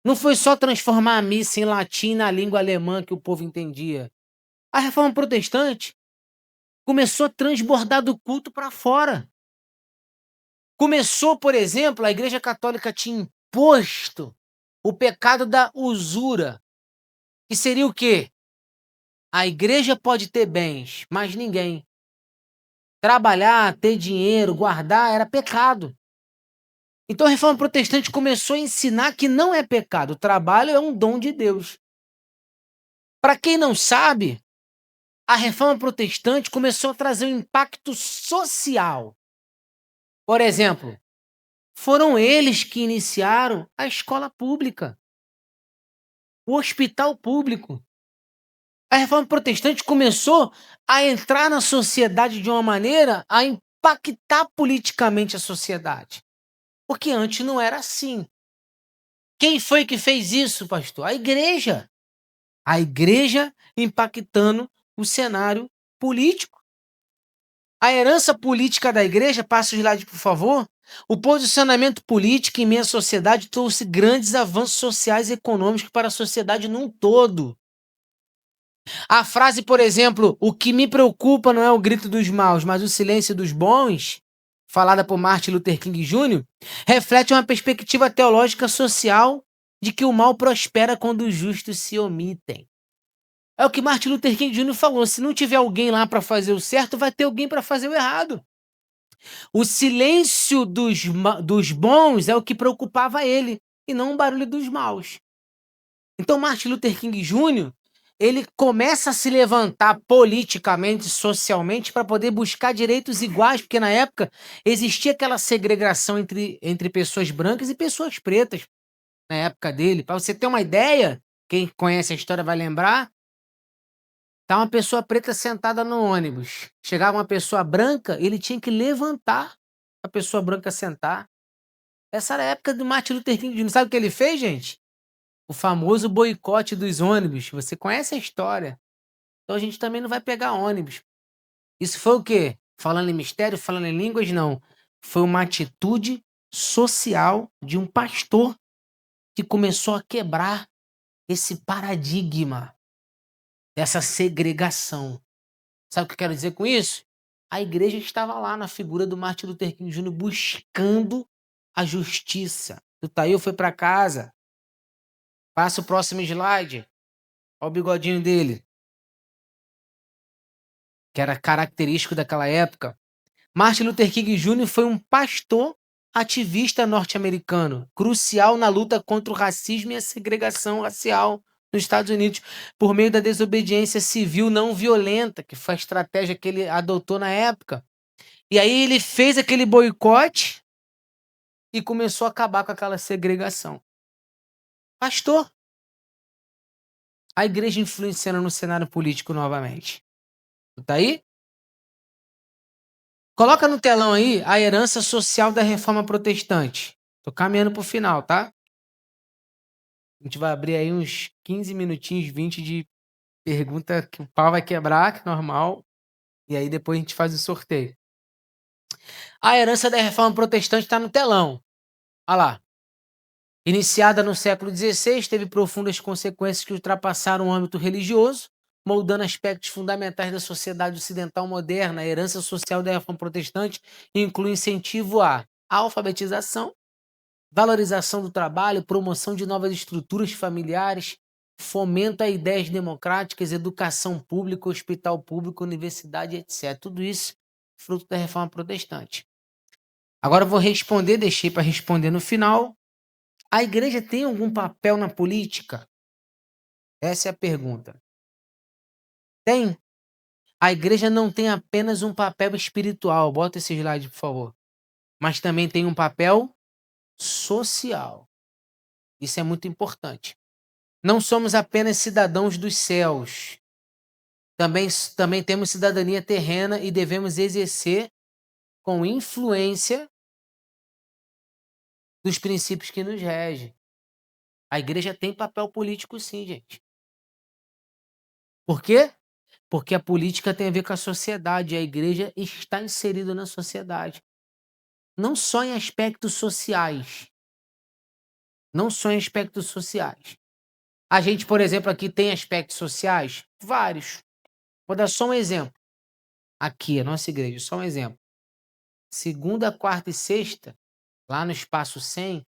Não foi só transformar a missa em latim na língua alemã que o povo entendia. A reforma protestante começou a transbordar do culto para fora. Começou, por exemplo, a Igreja Católica tinha imposto o pecado da usura, que seria o quê? A igreja pode ter bens, mas ninguém. Trabalhar, ter dinheiro, guardar era pecado. Então a reforma protestante começou a ensinar que não é pecado, o trabalho é um dom de Deus. Para quem não sabe, a reforma protestante começou a trazer um impacto social. Por exemplo, foram eles que iniciaram a escola pública, o hospital público. A reforma protestante começou a entrar na sociedade de uma maneira a impactar politicamente a sociedade. Porque antes não era assim. Quem foi que fez isso, pastor? A igreja. A igreja impactando o cenário político. A herança política da igreja, passa o slide, por favor. O posicionamento político em meia sociedade trouxe grandes avanços sociais e econômicos para a sociedade num todo. A frase, por exemplo, o que me preocupa não é o grito dos maus, mas o silêncio dos bons, falada por Martin Luther King Jr., reflete uma perspectiva teológica social de que o mal prospera quando os justos se omitem. É o que Martin Luther King Jr. falou, se não tiver alguém lá para fazer o certo, vai ter alguém para fazer o errado. O silêncio dos bons é o que preocupava ele, e não o barulho dos maus. Então Martin Luther King Jr., ele começa a se levantar politicamente, socialmente, para poder buscar direitos iguais, porque na época existia aquela segregação entre pessoas brancas e pessoas pretas, na época dele. Para você ter uma ideia, quem conhece a história vai lembrar, tá uma pessoa preta sentada no ônibus. Chegava uma pessoa branca, ele tinha que levantar a pessoa branca sentar. Essa era a época do Martin Luther King Jr. Sabe o que ele fez, gente? O famoso boicote dos ônibus. Você conhece a história. Então a gente também não vai pegar ônibus. Isso foi o quê? Falando em mistério, falando em línguas, não. Foi uma atitude social de um pastor que começou a quebrar esse paradigma, essa segregação. Sabe o que eu quero dizer com isso? A igreja estava lá na figura do Martin Luther King Jr. buscando a justiça. O Tail foi para casa. Passa o próximo slide. Olha o bigodinho dele, que era característico daquela época. Martin Luther King Jr. foi um pastor ativista norte-americano, crucial na luta contra o racismo e a segregação racial nos Estados Unidos, por meio da desobediência civil não violenta, que foi a estratégia que ele adotou na época. E aí ele fez aquele boicote e começou a acabar com aquela segregação. Pastor, a igreja influenciando no cenário político novamente. Tá aí? Coloca no telão aí a herança social da reforma protestante. Tô caminhando pro final, tá? A gente vai abrir aí uns 15 minutinhos, 20 de pergunta que o pau vai quebrar, que é normal. E aí depois a gente faz o sorteio. A herança da reforma protestante está no telão. Olha lá. Iniciada no século XVI, teve profundas consequências que ultrapassaram o âmbito religioso, moldando aspectos fundamentais da sociedade ocidental moderna. A herança social da reforma protestante inclui incentivo à alfabetização, valorização do trabalho, promoção de novas estruturas familiares, fomento a ideias democráticas, educação pública, hospital público, universidade, etc. Tudo isso fruto da reforma protestante. Agora eu vou responder, deixei para responder no final. A igreja tem algum papel na política? Essa é a pergunta. Tem? A igreja não tem apenas um papel espiritual, bota esse slide, por favor, mas também tem um papel social. Isso é muito importante. Não somos apenas cidadãos dos céus. Também temos cidadania terrena e devemos exercer com influência dos princípios que nos regem. A igreja tem papel político sim, gente. Por quê? Porque a política tem a ver com a sociedade, a igreja está inserida na sociedade. Não só em aspectos sociais. Não só em aspectos sociais. A gente, por exemplo, aqui tem aspectos sociais? Vários. Vou dar só um exemplo. Aqui, a nossa igreja, só um exemplo. Segunda, quarta e sexta, lá no Espaço 100,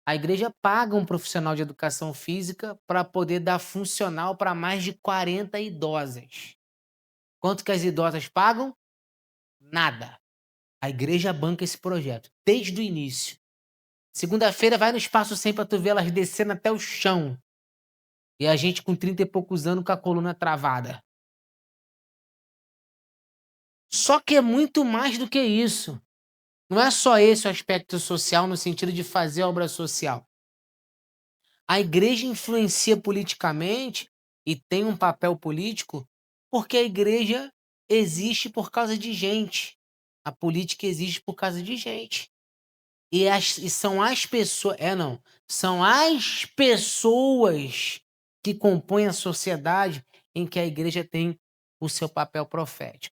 a igreja paga um profissional de educação física para poder dar funcional para mais de 40 idosas. Quanto que as idosas pagam? Nada. A igreja banca esse projeto, desde o início. Segunda-feira vai no Espaço 100 para tu ver elas descendo até o chão. E a gente com 30 e poucos anos com a coluna travada. Só que é muito mais do que isso. Não é só esse o aspecto social no sentido de fazer obra social. A igreja influencia politicamente e tem um papel político porque a igreja existe por causa de gente. A política existe por causa de gente. E são as pessoas. Não. São as pessoas que compõem a sociedade em que a igreja tem o seu papel profético.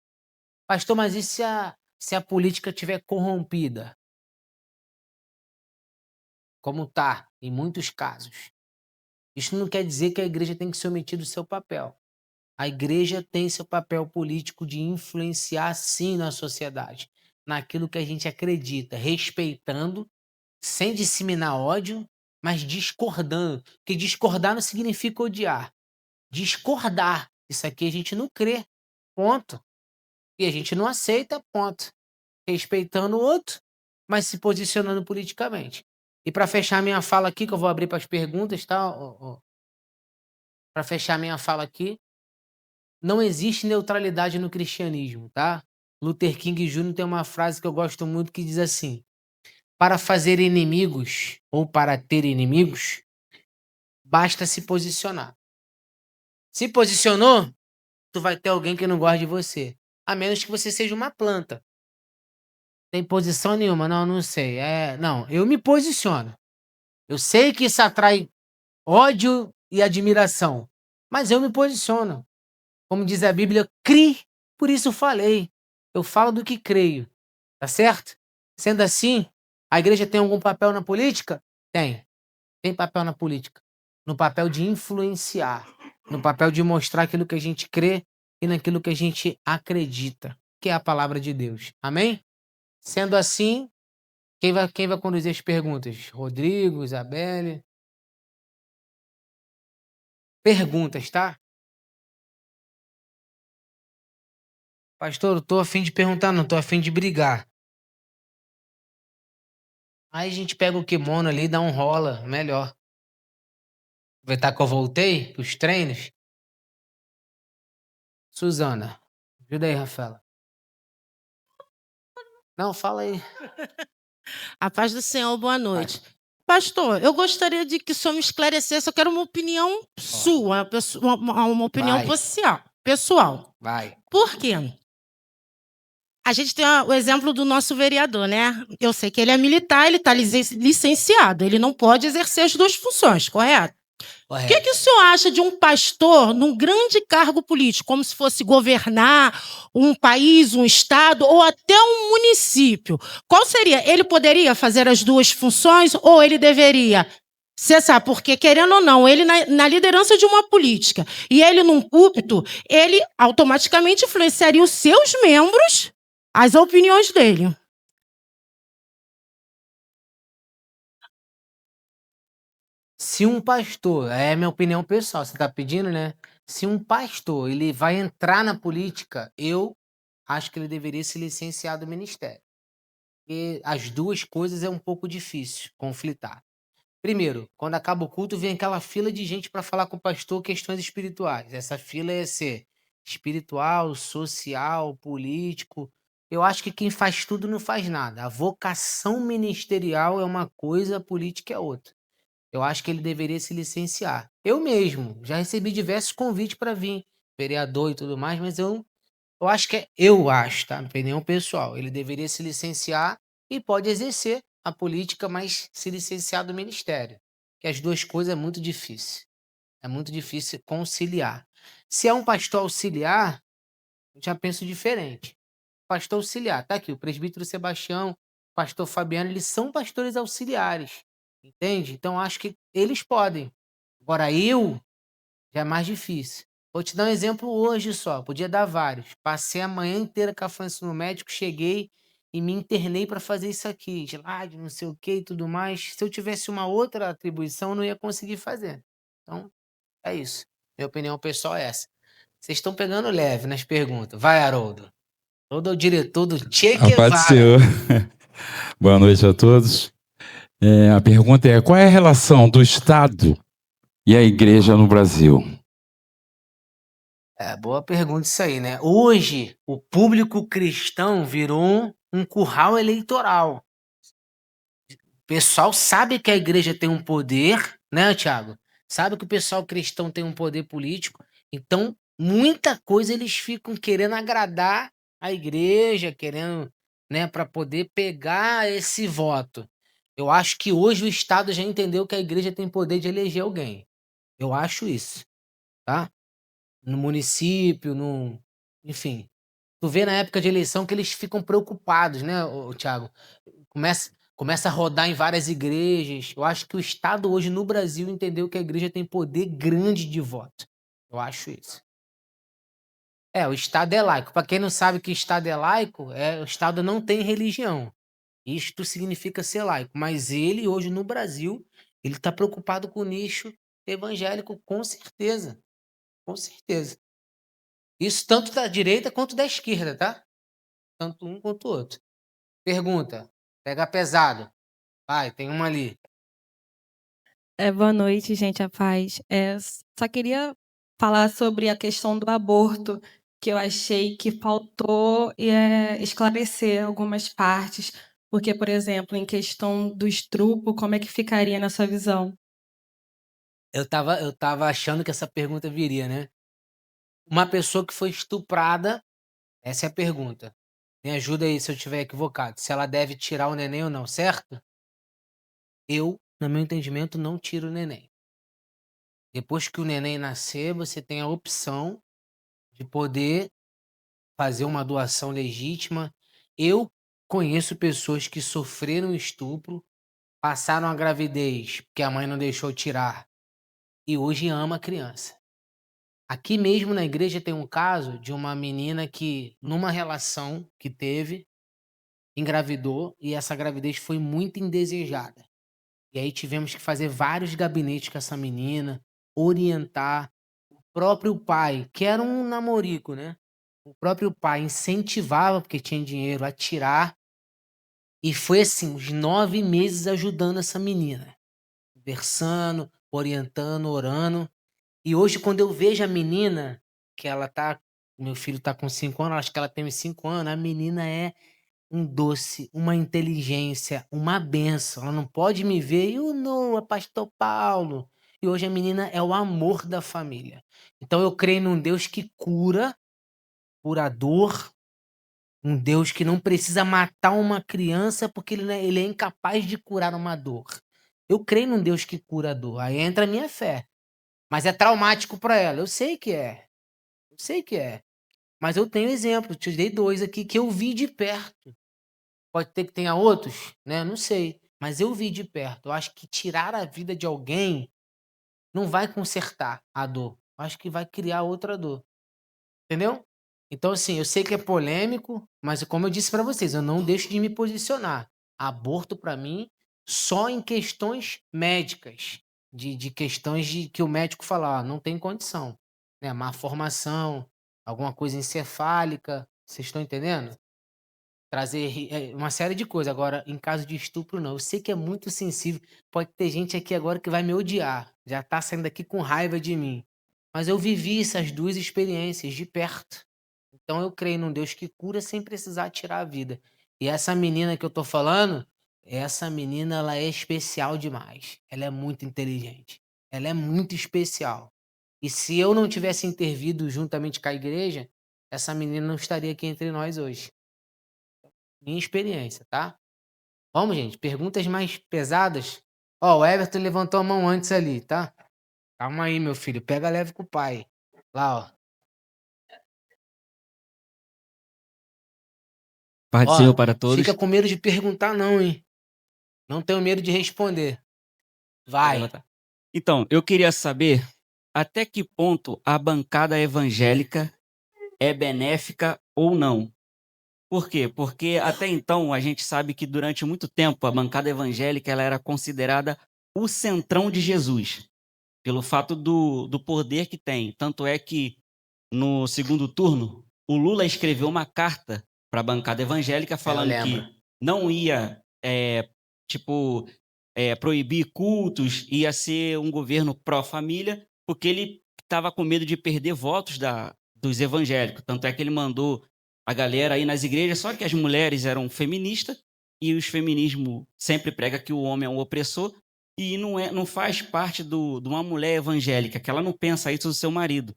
Pastor, mas e se a política estiver corrompida? Como está, em muitos casos. Isso não quer dizer que a igreja tem que se omitir do seu papel. A igreja tem seu papel político de influenciar, sim, na sociedade, naquilo que a gente acredita, respeitando, sem disseminar ódio, mas discordando. Porque discordar não significa odiar. Discordar. Isso aqui a gente não crê. Ponto. E a gente não aceita, ponto. Respeitando o outro, mas se posicionando politicamente. E para fechar minha fala aqui, que eu vou abrir para as perguntas, tá? Para fechar minha fala aqui, não existe neutralidade no cristianismo, tá? Luther King Jr. tem uma frase que eu gosto muito que diz assim: para fazer inimigos ou para ter inimigos, basta se posicionar. Se posicionou, tu vai ter alguém que não gosta de você, a menos que você seja uma planta. Tem posição nenhuma? Não, não sei. Não, eu me posiciono. Eu sei que isso atrai ódio e admiração, mas eu me posiciono. Como diz a Bíblia, crie, por isso falei. Eu falo do que creio, tá certo? Sendo assim, a igreja tem algum papel na política? Tem. Tem papel na política. No papel de influenciar, no papel de mostrar aquilo que a gente crê e naquilo que a gente acredita, que é a palavra de Deus. Amém? Sendo assim, quem vai conduzir as perguntas? Rodrigo, Isabelle? Perguntas, tá? Pastor, eu tô a fim de perguntar, não tô a fim de brigar. Aí a gente pega o kimono ali e dá um rola, melhor. Aproveitar que eu voltei os treinos. Suzana, ajuda aí, Rafaela. Não, fala aí. A paz do Senhor, boa noite. Pastor, eu gostaria de que o senhor me esclarecesse, eu quero uma opinião sua, uma opinião Vai. pessoal. Vai. Por quê? A gente tem o exemplo do nosso vereador, né? Eu sei que ele é militar, ele está licenciado, ele não pode exercer as duas funções, correto? O que o senhor acha de um pastor num grande cargo político, como se fosse governar um país, um estado ou até um município? Qual seria? Ele poderia fazer as duas funções ou ele deveria cessar? Porque, querendo ou não, ele na liderança de uma política e ele num púlpito, ele automaticamente influenciaria os seus membros, as opiniões dele. Se um pastor, é minha opinião pessoal, você tá pedindo, né? Se um pastor, ele vai entrar na política, eu acho que ele deveria se licenciar do ministério. porque as duas coisas é um pouco difícil conflitar. Primeiro, quando acaba o culto, vem aquela fila de gente para falar com o pastor questões espirituais. Essa fila é ser espiritual, social, político. Eu acho que quem faz tudo não faz nada. A vocação ministerial é uma coisa, a política é outra. Eu acho que ele deveria se licenciar. Eu mesmo já recebi diversos convites para vir, vereador e tudo mais, mas eu acho que eu acho, tá? Minha opinião pessoal. Ele deveria se licenciar e pode exercer a política, mas se licenciar do ministério. Que as duas coisas é muito difícil. É muito difícil conciliar. Se é um pastor auxiliar, eu já penso diferente. Pastor auxiliar, tá aqui, o presbítero Sebastião, o pastor Fabiano, eles são pastores auxiliares. Entende? Então acho que eles podem. Agora eu já é mais difícil. Vou te dar um exemplo hoje só, podia dar vários. Passei a manhã inteira com a França no médico, cheguei e me internei para fazer isso aqui, de lá, de não sei o que e tudo mais. Se eu tivesse uma outra atribuição, eu não ia conseguir fazer. Então, é isso. Minha opinião pessoal é essa. Vocês estão pegando leve nas perguntas. Vai, Haroldo. Haroldo é o diretor do Che A paz do Guevara. Senhor. Boa noite a todos. A pergunta é: qual é a relação do Estado e a igreja no Brasil? É, boa pergunta isso aí, né? Hoje, o público cristão virou um curral eleitoral. O pessoal sabe que a igreja tem um poder, né, Tiago? Sabe que o pessoal cristão tem um poder político. Então, muita coisa eles ficam querendo agradar a igreja, querendo, né, para poder pegar esse voto. Eu acho que hoje o Estado já entendeu que a igreja tem poder de eleger alguém. Eu acho isso, tá? No município, enfim. Tu vê na época de eleição que eles ficam preocupados, né, Thiago? Começa a rodar em várias igrejas. Eu acho que o Estado hoje no Brasil entendeu que a igreja tem poder grande de voto. Eu acho isso. É, o Estado é laico. Para quem não sabe que Estado é laico, o Estado não tem religião. Isto significa ser laico. Mas ele, hoje no Brasil, ele está preocupado com o nicho evangélico, com certeza. Com certeza. Isso tanto da direita quanto da esquerda, tá? Tanto um quanto o outro. Pergunta. Pega pesado. Vai, tem uma ali. Boa noite, gente, a paz. Só queria falar sobre a questão do aborto, que eu achei que faltou esclarecer algumas partes, porque, por exemplo, em questão do estupro, como é que ficaria na sua visão? Eu tava achando que essa pergunta viria, né? Uma pessoa que foi estuprada, essa é a pergunta. Me ajuda aí se eu estiver equivocado. Se ela deve tirar o neném ou não, certo? Eu, no meu entendimento, não tiro o neném. Depois que o neném nascer, você tem a opção de poder fazer uma doação legítima. Eu conheço pessoas que sofreram estupro, passaram a gravidez porque a mãe não deixou tirar e hoje ama a criança. Aqui mesmo na igreja tem um caso de uma menina que, numa relação que teve, engravidou e essa gravidez foi muito indesejada. E aí tivemos que fazer vários gabinetes com essa menina, orientar. O próprio pai, que era um namorico, né? O próprio pai incentivava, porque tinha dinheiro, a tirar. E foi assim, uns 9 meses ajudando essa menina. Conversando, orientando, orando. E hoje, quando eu vejo a menina, que ela tá. Meu filho tá com 5 anos, acho que ela tem uns 5 anos, a menina é um doce, uma inteligência, uma benção. Ela não pode me ver, eu não, é pastor Paulo. E hoje a menina é o amor da família. Então eu creio num Deus que cura, curador, um Deus que não precisa matar uma criança porque ele é incapaz de curar uma dor. Eu creio num Deus que cura a dor. Aí entra a minha fé. Mas é traumático para ela. Eu sei que é. Eu sei que é. Mas eu tenho exemplo. Te dei 2 aqui que eu vi de perto. Pode ter que tenha outros, né? Não sei. Mas eu vi de perto. Eu acho que tirar a vida de alguém não vai consertar a dor. Eu acho que vai criar outra dor. Entendeu? Então, assim, eu sei que é polêmico, mas como eu disse para vocês, eu não deixo de me posicionar. Aborto, para mim, só em questões médicas, de questões de que o médico fala, não tem condição, né? Má formação, alguma coisa encefálica, vocês estão entendendo? trazer uma série de coisas. Agora, em caso de estupro, não. Eu sei que é muito sensível. Pode ter gente aqui agora que vai me odiar. Já tá saindo daqui com raiva de mim. Mas eu vivi essas duas experiências de perto. Então eu creio num Deus que cura sem precisar tirar a vida. E essa menina que eu tô falando, essa menina ela é especial demais. Ela é muito inteligente. Ela é muito especial. E se eu não tivesse intervido juntamente com a igreja, essa menina não estaria aqui entre nós hoje. Minha experiência, tá? Vamos, gente. Perguntas mais pesadas. Ó, o Everton levantou a mão antes ali, tá? Calma aí, meu filho. Pega leve com o pai. Lá, ó. Paz do Ó, Senhor para todos. fica com medo de perguntar, não, hein? Não tenho medo de responder. Vai. Então, eu queria saber até que ponto a bancada evangélica é benéfica ou não. Por quê? Porque até então a gente sabe que durante muito tempo a bancada evangélica ela era considerada o centrão de Jesus, pelo fato do poder que tem. Tanto é que no segundo turno, o Lula escreveu uma carta para a bancada evangélica falando que não ia proibir cultos, ia ser um governo pró-família, porque ele estava com medo de perder votos dos evangélicos. Tanto é que ele mandou a galera ir nas igrejas, só que as mulheres eram feministas, e os feminismo sempre prega que o homem é um opressor, e não faz parte de uma mulher evangélica, que ela não pensa isso do seu marido.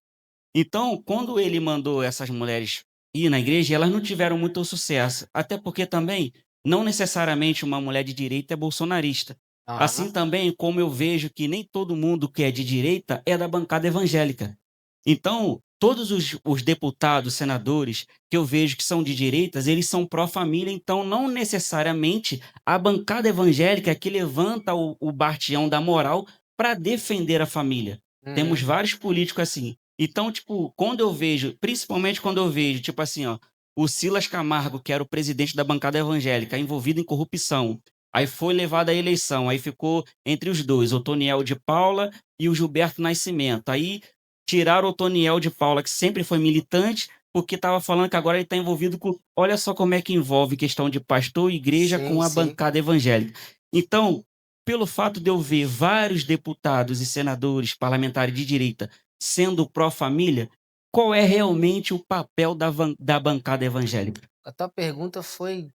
Então, quando ele mandou essas mulheres ir na igreja, elas não tiveram muito sucesso. Até porque também, não necessariamente uma mulher de direita é bolsonarista. Assim também como eu vejo que nem todo mundo que é de direita é da bancada evangélica. Então, todos os deputados, senadores que eu vejo que são de direitas, eles são pró-família, então não necessariamente a bancada evangélica é que levanta o bastião da moral para defender a família. Temos vários políticos assim. Então, quando eu vejo, principalmente quando eu vejo, assim, ó, o Silas Camargo, que era o presidente da bancada evangélica, envolvido em corrupção, aí foi levado à eleição, aí ficou entre os dois, o Otoniel de Paula e o Gilberto Nascimento. Aí tiraram o Otoniel de Paula, que sempre foi militante, porque estava falando que agora ele está envolvido com... Olha só como é que envolve questão de pastor e igreja com a bancada evangélica. Então, pelo fato de eu ver vários deputados e senadores parlamentares de direita sendo pró-família, qual é realmente o papel da bancada evangélica? A tua pergunta foi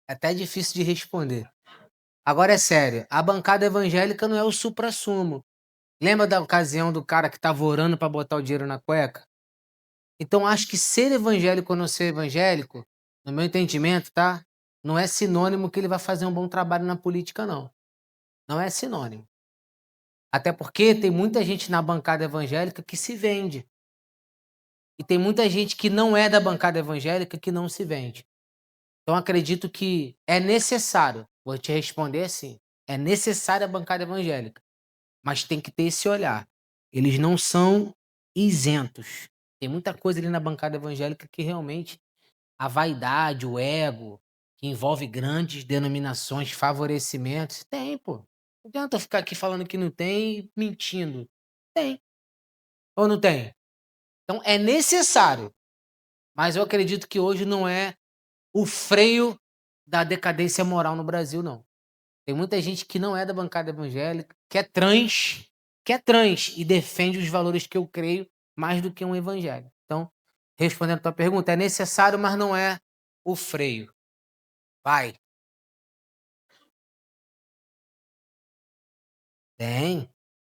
até difícil de responder. Agora é sério, a bancada evangélica não é o suprassumo. Lembra da ocasião do cara que estava orando para botar o dinheiro na cueca? Então acho que ser evangélico ou não ser evangélico, no meu entendimento, tá? Não é sinônimo que ele vai fazer um bom trabalho na política, não. Não é sinônimo. Até porque tem muita gente na bancada evangélica que se vende. E tem muita gente que não é da bancada evangélica que não se vende. Então acredito que é necessário, vou te responder assim, é necessária a bancada evangélica, mas tem que ter esse olhar. Eles não são isentos. Tem muita coisa ali na bancada evangélica que realmente a vaidade, o ego, que envolve grandes denominações, favorecimentos, tem, pô. Não adianta ficar aqui falando que não tem e mentindo. Tem. Ou não tem? Então é necessário, mas eu acredito que hoje não é o freio da decadência moral no Brasil, não. Tem muita gente que não é da bancada evangélica, que é trans e defende os valores que eu creio mais do que um evangélico. Então, respondendo a tua pergunta, é necessário, mas não é o freio. Vai.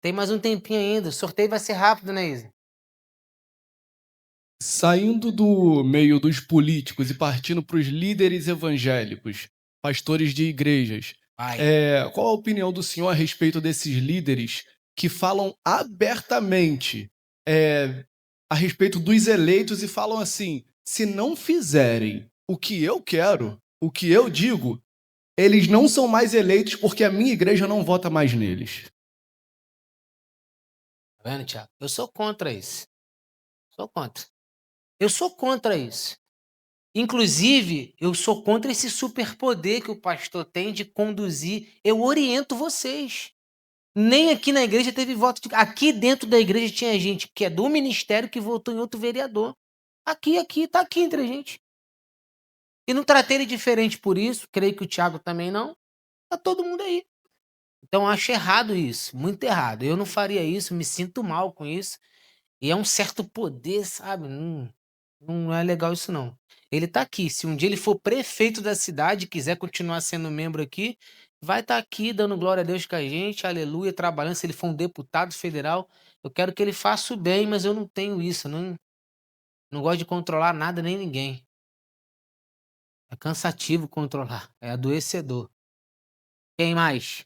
Tem mais um tempinho ainda. O sorteio vai ser rápido, né, Isa? Saindo do meio dos políticos e partindo para os líderes evangélicos, pastores de igrejas, qual a opinião do senhor a respeito desses líderes que falam abertamente a respeito dos eleitos e falam assim: se não fizerem o que eu quero, o que eu digo, eles não são mais eleitos porque a minha igreja não vota mais neles? Tá vendo, Thiago? Eu sou contra isso. Sou contra. Eu sou contra isso. Inclusive, eu sou contra esse superpoder que o pastor tem de conduzir. Eu oriento vocês. Nem aqui na igreja teve voto de... Aqui dentro da igreja tinha gente que é do ministério que votou em outro vereador. Tá aqui entre a gente. E não tratei ele diferente por isso, creio que o Thiago também não. Tá todo mundo aí. Então eu acho errado isso, muito errado. Eu não faria isso, me sinto mal com isso. E é um certo poder, sabe? Não é legal isso, não. Ele tá aqui. Se um dia ele for prefeito da cidade e quiser continuar sendo membro aqui, vai estar aqui dando glória a Deus com a gente, aleluia, trabalhando. Se ele for um deputado federal, eu quero que ele faça o bem, mas eu não tenho isso. Não gosto de controlar nada nem ninguém. É cansativo controlar, é adoecedor. Quem mais?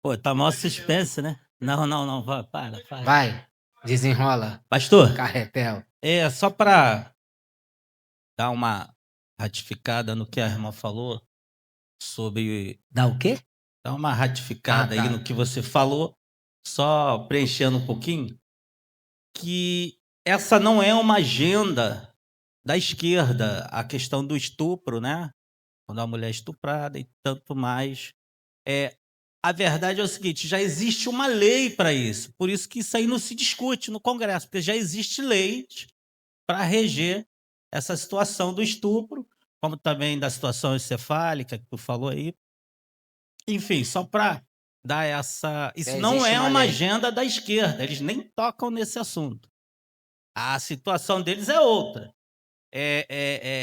Pô, tá maior suspense, né? Não, para. Vai, desenrola, Pastor, carretel. só para dar uma ratificada no que a irmã falou sobre... Dá o quê? Dar uma ratificada tá. aí no que você falou, só preenchendo um pouquinho, que essa não é uma agenda da esquerda, a questão do estupro, né? Quando a mulher é estuprada e tanto mais. A verdade é o seguinte, já existe uma lei para isso, por isso que isso aí não se discute no Congresso, porque já existe leis para reger essa situação do estupro, como também da situação encefálica que tu falou aí. Enfim, só para dar essa... Isso Já não existe é uma uma lei. agenda da esquerda, eles nem tocam nesse assunto. A situação deles é outra.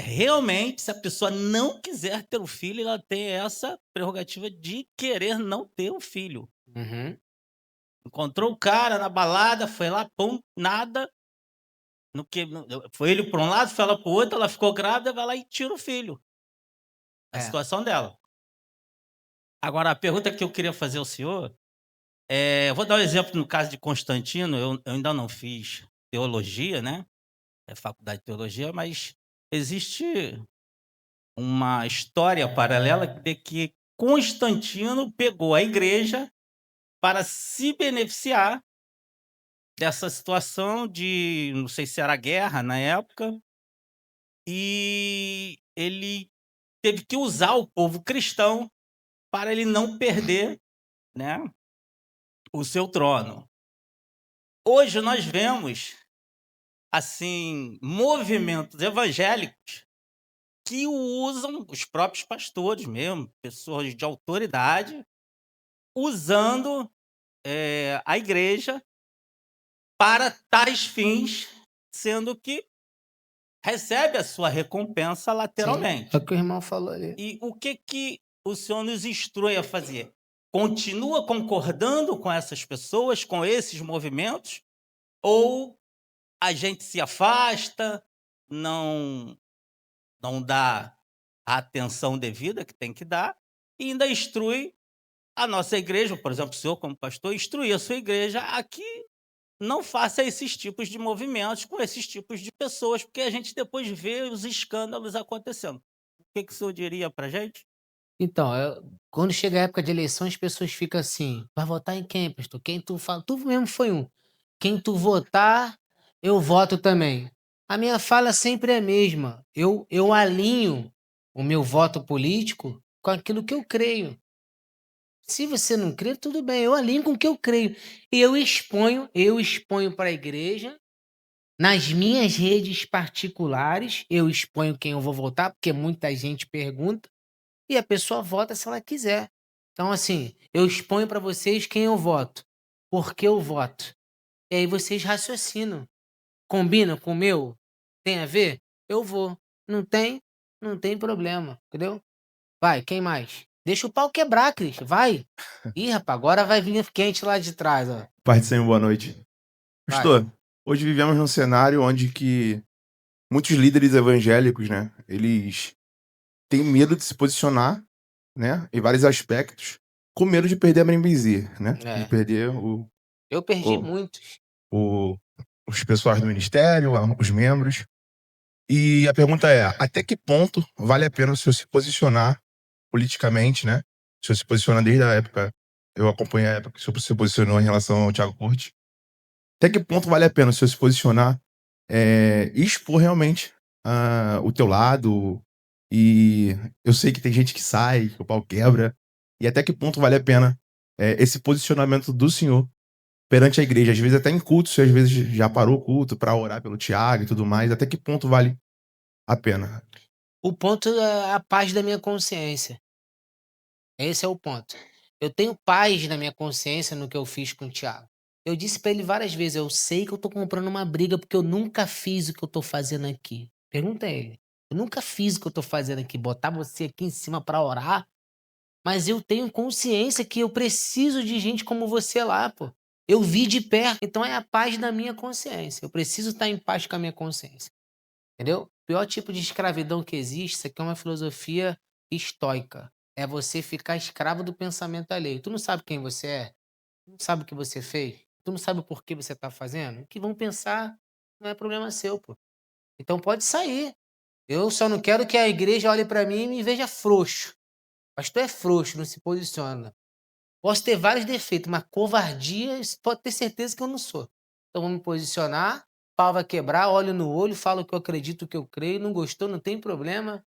Realmente, se a pessoa não quiser ter o filho, ela tem essa prerrogativa de querer não ter o filho. Uhum. Encontrou o cara na balada, foi lá, pum, nada. Foi ele para um lado, foi ela para o outro, ela ficou grávida, vai lá e tira o filho. A situação dela. Agora, a pergunta que eu queria fazer ao senhor, eu vou dar um exemplo no caso de Constantino, eu ainda não fiz teologia, né? Faculdade de teologia, mas existe uma história paralela de que Constantino pegou a igreja para se beneficiar dessa situação de, não sei se era guerra na época, e ele teve que usar o povo cristão para ele não perder, né, o seu trono. Hoje nós vemos assim movimentos evangélicos que usam os próprios pastores mesmo, pessoas de autoridade, usando a igreja para tais fins, sendo que recebe a sua recompensa lateralmente. Sim, é o que o irmão falou ali. E o que o senhor nos instrui a fazer? Continua concordando com essas pessoas, com esses movimentos? Ou a gente se afasta, não dá a atenção devida que tem que dar, e ainda instrui a nossa igreja, por exemplo, o senhor como pastor, instruir a sua igreja a que não faça esses tipos de movimentos com esses tipos de pessoas, porque a gente depois vê os escândalos acontecendo. O que o senhor diria para a gente? Então, quando chega a época de eleição, as pessoas ficam assim: vai votar em quem, pastor? Quem tu fala? Tu mesmo foi um. Quem tu votar, eu voto também. A minha fala sempre é a mesma. Eu alinho o meu voto político com aquilo que eu creio. Se você não crê, tudo bem, eu alinho com o que eu creio. E eu exponho para a igreja, nas minhas redes particulares, eu exponho quem eu vou votar, porque muita gente pergunta, e a pessoa vota se ela quiser. Então, assim, eu exponho para vocês quem eu voto, por que eu voto. E aí vocês raciocinam. Combina com o meu? Tem a ver? Eu vou. Não tem? Não tem problema, entendeu? Vai, quem mais? Deixa o pau quebrar, Cris. Vai. Ih, rapaz, agora vai vir quente lá de trás, ó. Pai do Senhor, boa noite. Vai. Pastor, hoje vivemos num cenário onde que muitos líderes evangélicos, né, eles têm medo de se posicionar, né, em vários aspectos, com medo de perder a membresia, né, É. de perder Eu perdi o- muitos. os pessoais do ministério, os membros. E a pergunta é, até que ponto vale a pena o senhor se posicionar politicamente, né? O senhor se posiciona desde a época, eu acompanhei a época que o senhor se posicionou em relação ao Thiago Corte. Até que ponto vale a pena o senhor se posicionar e expor realmente o teu lado? E eu sei que tem gente que sai, que o pau quebra. E até que ponto vale a pena esse posicionamento do senhor perante a igreja, às vezes até em culto, você às vezes já parou o culto para orar pelo Tiago e tudo mais, até que ponto vale a pena? O ponto é a paz da minha consciência. Esse é o ponto. Eu tenho paz na minha consciência no que eu fiz com o Thiago. Eu disse pra ele várias vezes, eu sei que eu tô comprando uma briga porque eu nunca fiz o que eu tô fazendo aqui. Pergunta a ele. Eu nunca fiz o que eu tô fazendo aqui, botar você aqui em cima pra orar, mas eu tenho consciência que eu preciso de gente como você lá, pô. Eu vi de perto, então é a paz da minha consciência. Eu preciso estar em paz com a minha consciência. Entendeu? O pior tipo de escravidão que existe, isso aqui é uma filosofia estoica. É você ficar escravo do pensamento alheio. Tu não sabe quem você é? Tu não sabe o que você fez? Tu não sabe o porquê você tá fazendo? O que vão pensar não é problema seu, pô. Então pode sair. Eu só não quero que a igreja olhe pra mim e me veja frouxo. Mas tu é frouxo, não se posiciona. Posso ter vários defeitos, mas covardia, isso pode ter certeza que eu não sou. Então vou me posicionar, pau vai quebrar, olho no olho, falo o que eu acredito, o que eu creio. Não gostou, não tem problema.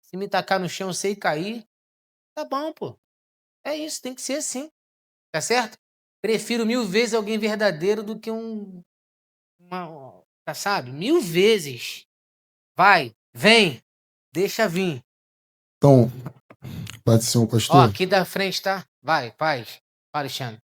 Se me tacar no chão, eu sei cair. Tá bom, pô. É isso, tem que ser assim. Tá certo? Prefiro 1000 vezes alguém verdadeiro do que tá, sabe? 1000 vezes. Vai, vem, deixa vir. Então, Pai do Senhor, Ó, pastor, aqui da frente, tá? Vai, paz. Vai, Alexandre.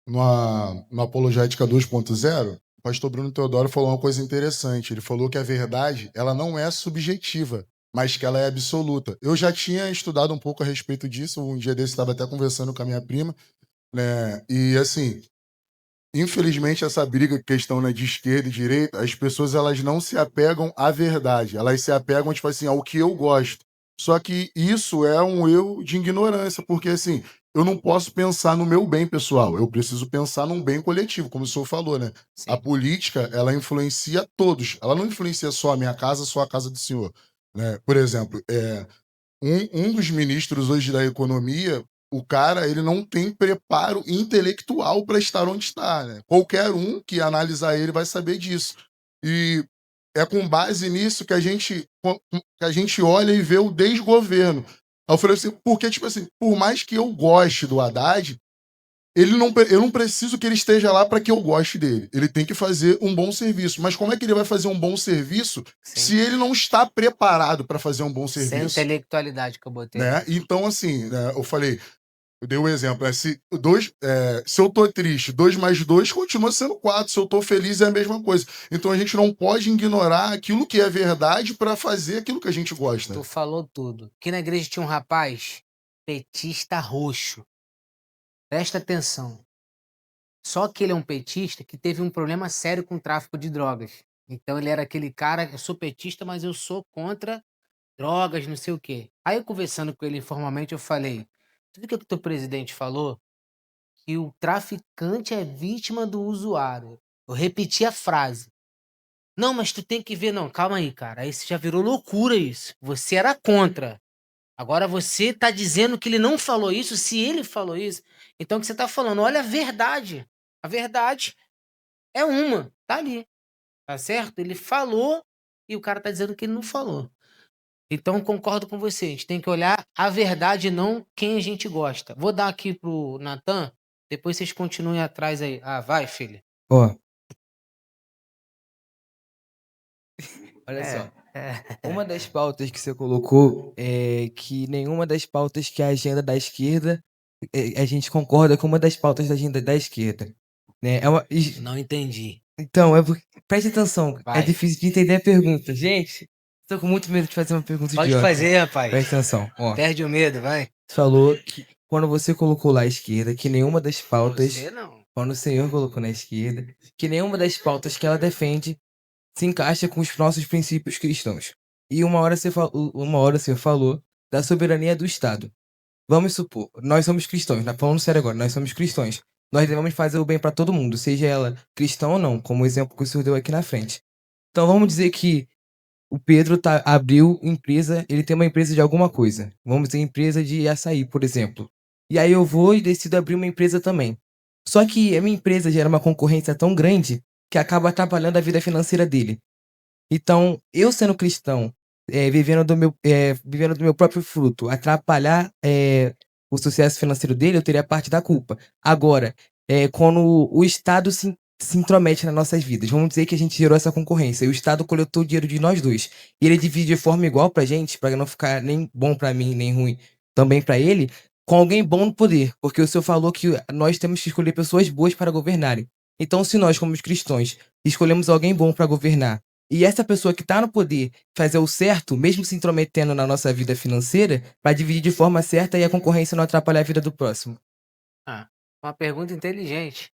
no Apologética 2.0, o pastor Bruno Teodoro falou uma coisa interessante. Ele falou que a verdade, ela não é subjetiva, mas que ela é absoluta. Eu já tinha estudado um pouco a respeito disso, um dia desse estava até conversando com a minha prima, né? E assim, infelizmente essa briga, questão, né, de esquerda e direita, as pessoas elas não se apegam à verdade, elas se apegam, tipo assim, ao que eu gosto. Só que isso é um eu de ignorância, porque assim, eu não posso pensar no meu bem pessoal, eu preciso pensar num bem coletivo, como o senhor falou, né? A Sim. política, ela influencia todos, ela não influencia só a minha casa, só a casa do senhor, né? Por exemplo, um dos ministros hoje da economia, o cara, ele não tem preparo intelectual para estar onde está, né? Qualquer um que analisar ele vai saber disso. E é com base nisso que a gente olha e vê o desgoverno. Aí eu falei assim, porque, tipo assim, por mais que eu goste do Haddad, eu não preciso que ele esteja lá para que eu goste dele. Ele tem que fazer um bom serviço. Mas como é que ele vai fazer um bom serviço Sim. se ele não está preparado para fazer um bom Sem serviço? intelectualidade que eu botei. Né? Então, assim, né, eu falei, eu dei um exemplo, né? Se eu tô triste, 2 mais 2 continua sendo 4. Se eu tô feliz, é a mesma coisa. Então a gente não pode ignorar aquilo que é verdade para fazer aquilo que a gente gosta. Tu falou tudo. Aqui na igreja tinha um rapaz, petista roxo. Presta atenção. Só que ele é um petista que teve um problema sério com o tráfico de drogas. Então ele era aquele cara, eu sou petista, mas eu sou contra drogas, não sei o quê. Aí eu conversando com ele informalmente, eu falei, tu viu o que o teu presidente falou? Que o traficante é vítima do usuário. Eu repeti a frase. Não, mas tu tem que ver, não, calma aí, cara. Aí já virou loucura isso. Você era contra. Agora você tá dizendo que ele não falou isso, se ele falou isso. Então o que você tá falando? Olha a verdade. A verdade é uma, tá ali. Tá certo? Ele falou e o cara tá dizendo que ele não falou. Então concordo com você. A gente tem que olhar a verdade, não quem a gente gosta. Vou dar aqui pro Natan, depois vocês continuem atrás aí. Ah, vai, filho. Ó, olha É, só. é. Uma das pautas que você colocou é que nenhuma das pautas que a agenda da esquerda, a gente concorda com uma das pautas da agenda da esquerda. Né? Não entendi. Então, preste atenção, é Vai. difícil de entender a pergunta. Gente, tô com muito medo de fazer uma pergunta Pode idiota. fazer, rapaz. Presta atenção, ó. Perde o medo, vai. Você falou que quando você colocou lá à esquerda, que nenhuma das pautas, Você não. quando o senhor colocou na esquerda, que nenhuma das pautas que ela defende se encaixa com os nossos princípios cristãos. E uma hora o senhor falou da soberania do Estado. Vamos supor, nós somos cristãos, falando sério agora, nós somos cristãos. Nós devemos fazer o bem para todo mundo, seja ela cristã ou não, como o exemplo que o senhor deu aqui na frente. Então vamos dizer que o Pedro abriu empresa, ele tem uma empresa de alguma coisa. Vamos dizer empresa de açaí, por exemplo. E aí eu vou e decido abrir uma empresa também. Só que a minha empresa gera uma concorrência tão grande que acaba atrapalhando a vida financeira dele. Então, eu sendo cristão, vivendo do meu próprio fruto, atrapalhar o sucesso financeiro dele, eu teria parte da culpa. Agora, quando o Estado se intromete nas nossas vidas. Vamos dizer que a gente gerou essa concorrência e o Estado coletou o dinheiro de nós dois. E ele divide de forma igual pra gente, pra não ficar nem bom pra mim, nem ruim também pra ele, com alguém bom no poder. Porque o senhor falou que nós temos que escolher pessoas boas para governarem. Então, se nós, como os cristãos, escolhemos alguém bom pra governar, e essa pessoa que tá no poder fazer o certo, mesmo se intrometendo na nossa vida financeira, pra dividir de forma certa e a concorrência não atrapalhar a vida do próximo. Ah, uma pergunta inteligente.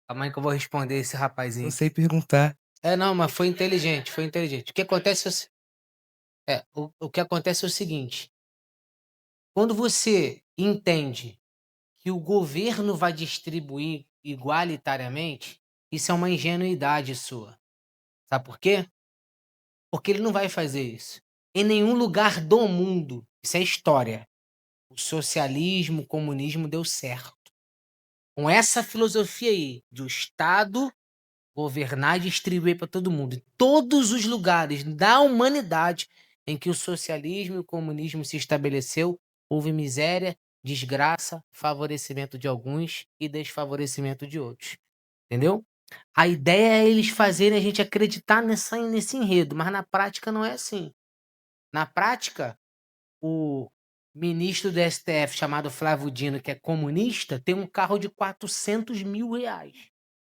Calma aí que eu vou responder esse rapazinho. Não sei perguntar. Não, mas foi inteligente, foi inteligente. O que acontece o que acontece é o seguinte: quando você entende que o governo vai distribuir igualitariamente, isso é uma ingenuidade sua. Sabe por quê? Porque ele não vai fazer isso. Em nenhum lugar do mundo, isso é história, o socialismo, o comunismo deu certo. Com essa filosofia aí, de o Estado governar e distribuir para todo mundo. Em todos os lugares da humanidade em que o socialismo e o comunismo se estabeleceu, houve miséria, desgraça, favorecimento de alguns e desfavorecimento de outros. Entendeu? A ideia é eles fazerem a gente acreditar nesse enredo, mas na prática não é assim. Na prática, o ministro do STF, chamado Flávio Dino, que é comunista, tem um carro de 400 mil reais.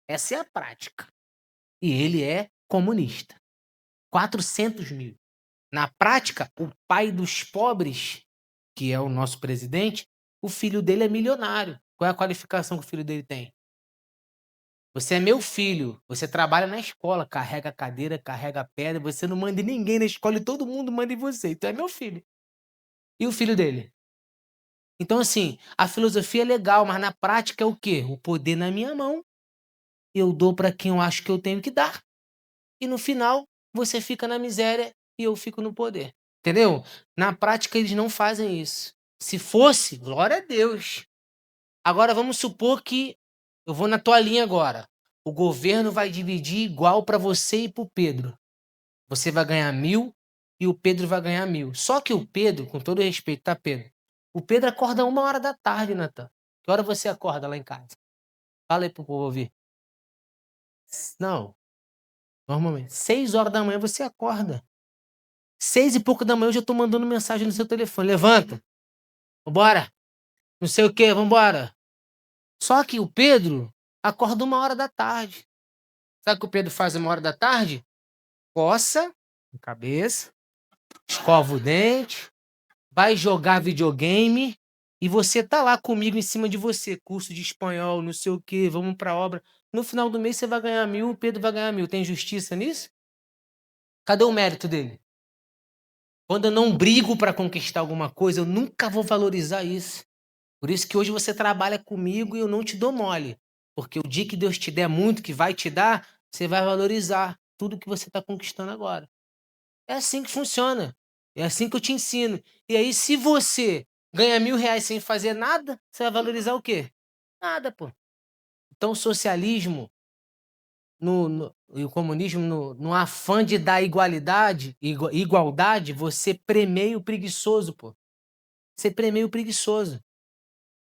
Essa é a prática. E ele é comunista. 400 mil. Na prática, o pai dos pobres, que é o nosso presidente, o filho dele é milionário. Qual é a qualificação que o filho dele tem? Você é meu filho, você trabalha na escola, carrega cadeira, carrega pedra, você não manda em ninguém na escola e todo mundo manda em você. Então é meu filho. E o filho dele? Então, assim, a filosofia é legal, mas na prática é o quê? O poder na minha mão. Eu dou para quem eu acho que eu tenho que dar. E no final, você fica na miséria e eu fico no poder. Entendeu? Na prática, eles não fazem isso. Se fosse, glória a Deus. Agora, vamos supor que eu vou na tua linha agora. O governo vai dividir igual para você e para o Pedro. Você vai ganhar 1.000 e o Pedro vai ganhar 1.000. Só que o Pedro, com todo respeito, tá, Pedro? O Pedro acorda 1h da tarde, Natan. Que hora você acorda lá em casa? Fala aí pro povo ouvir. Não. Normalmente. 6 horas da manhã você acorda. 6 e pouco da manhã eu já tô mandando mensagem no seu telefone. Levanta. Vambora. Não sei o que, vambora. Só que o Pedro acorda 1h da tarde. Sabe o que o Pedro faz 1h da tarde? Coça a cabeça, escova o dente, vai jogar videogame e você tá lá comigo em cima de você. Curso de espanhol, não sei o que, vamos pra obra. No final do mês você vai ganhar 1.000, o Pedro vai ganhar 1.000. Tem justiça nisso? Cadê o mérito dele? Quando eu não brigo para conquistar alguma coisa, eu nunca vou valorizar isso. Por isso que hoje você trabalha comigo e eu não te dou mole. Porque o dia que Deus te der muito, que vai te dar, você vai valorizar tudo que você está conquistando agora. É assim que funciona. É assim que eu te ensino. E aí, se você ganha 1.000 reais sem fazer nada, você vai valorizar o quê? Nada, pô. Então, o socialismo e o comunismo, no afã de dar igualdade, você premeia o preguiçoso, pô. Você premeia o preguiçoso.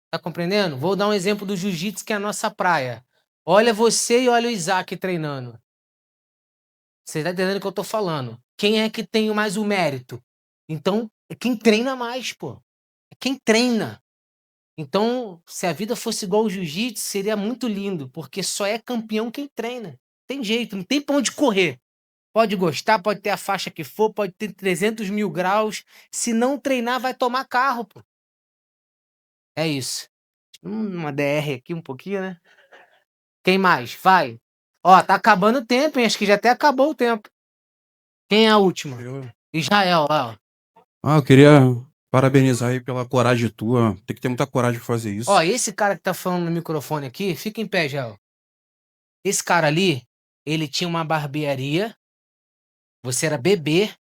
Tá compreendendo? Vou dar um exemplo do jiu-jitsu, que é a nossa praia. Olha você e olha o Isaac treinando. Você tá entendendo o que eu tô falando? Quem é que tem mais o mérito? Então, é quem treina mais, pô. É quem treina. Então, se a vida fosse igual ao jiu-jitsu, seria muito lindo, porque só é campeão quem treina. Tem jeito, não tem pra onde correr. Pode gostar, pode ter a faixa que for, pode ter 300 mil graus. Se não treinar, vai tomar carro, pô. É isso. Uma DR aqui um pouquinho, né? Quem mais? Vai. Ó, tá acabando o tempo, hein? Acho que já até acabou o tempo. Quem é a última? Israel, ó. Eu queria parabenizar aí pela coragem tua. Tem que ter muita coragem pra fazer isso. Ó, esse cara que tá falando no microfone aqui, fica em pé, Israel. Esse cara ali, ele tinha uma barbearia. Você era bebê.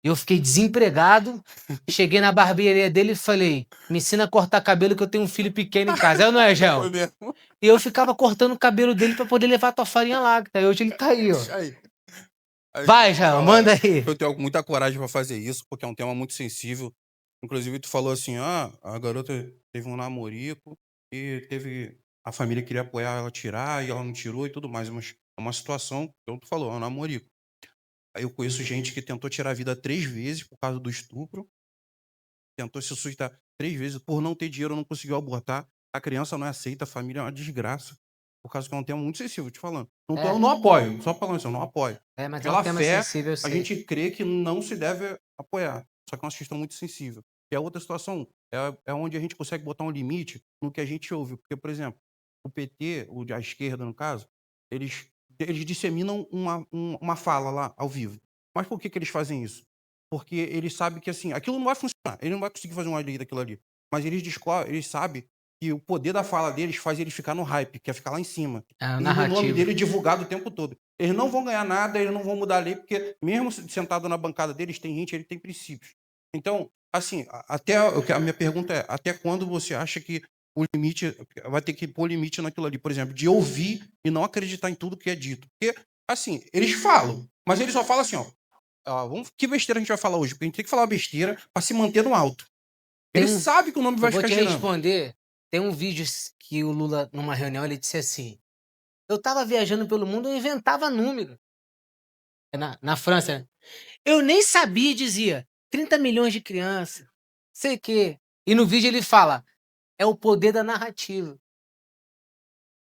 Eu fiquei desempregado. Cheguei na barbearia dele e falei: me ensina a cortar cabelo que eu tenho um filho pequeno em casa. É ou não é, Gel? Foi mesmo. E eu ficava cortando o cabelo dele pra poder levar a tua farinha lá. Que hoje ele tá aí, ó. Vai, Gel, manda aí. Eu tenho muita coragem pra fazer isso, porque é um tema muito sensível. Inclusive, tu falou assim, a garota teve um namorico e teve a família queria apoiar ela a tirar e ela não tirou e tudo mais, mas é uma situação, como tu falou, é um namorico. Aí eu conheço gente que tentou tirar a vida 3 vezes por causa do estupro, tentou se suicidar 3 vezes, por não ter dinheiro não conseguiu abortar, a criança não é aceita, a família é uma desgraça, por causa que é um tema muito sensível, te falando. Eu não apoio, só falando isso, eu não apoio. Mas é Pela um tema fé, sensível, eu a sei. gente crê que não se deve apoiar, só que é uma questão muito sensível. E a outra situação é onde a gente consegue botar um limite no que a gente ouve, porque, por exemplo, o PT, a esquerda no caso, eles disseminam uma fala lá, ao vivo. Mas por que eles fazem isso? Porque eles sabem que, assim, aquilo não vai funcionar, ele não vai conseguir fazer uma lei daquilo ali. Mas eles sabem que o poder da fala deles faz ele ficar no hype, que é ficar lá em cima. É E o nome narrativo. dele é divulgado o tempo todo. Eles não vão ganhar nada, eles não vão mudar a lei, porque mesmo sentado na bancada deles, tem gente, ele tem princípios. Então, assim, a minha pergunta é, até quando você acha que o limite, vai ter que pôr limite naquilo ali, por exemplo, de ouvir e não acreditar em tudo que é dito? Porque, assim, eles falam, mas eles só falam assim, que besteira a gente vai falar hoje? Porque a gente tem que falar uma besteira para se manter no alto. Ele sabe que o nome vai Eu vou ficar te girando. responder. Tem um vídeo que o Lula, numa reunião, ele disse assim: eu tava viajando pelo mundo, eu inventava número. Na França, né? Eu nem sabia, dizia, 30 milhões de crianças, sei o quê. E no vídeo ele fala, é o poder da narrativa.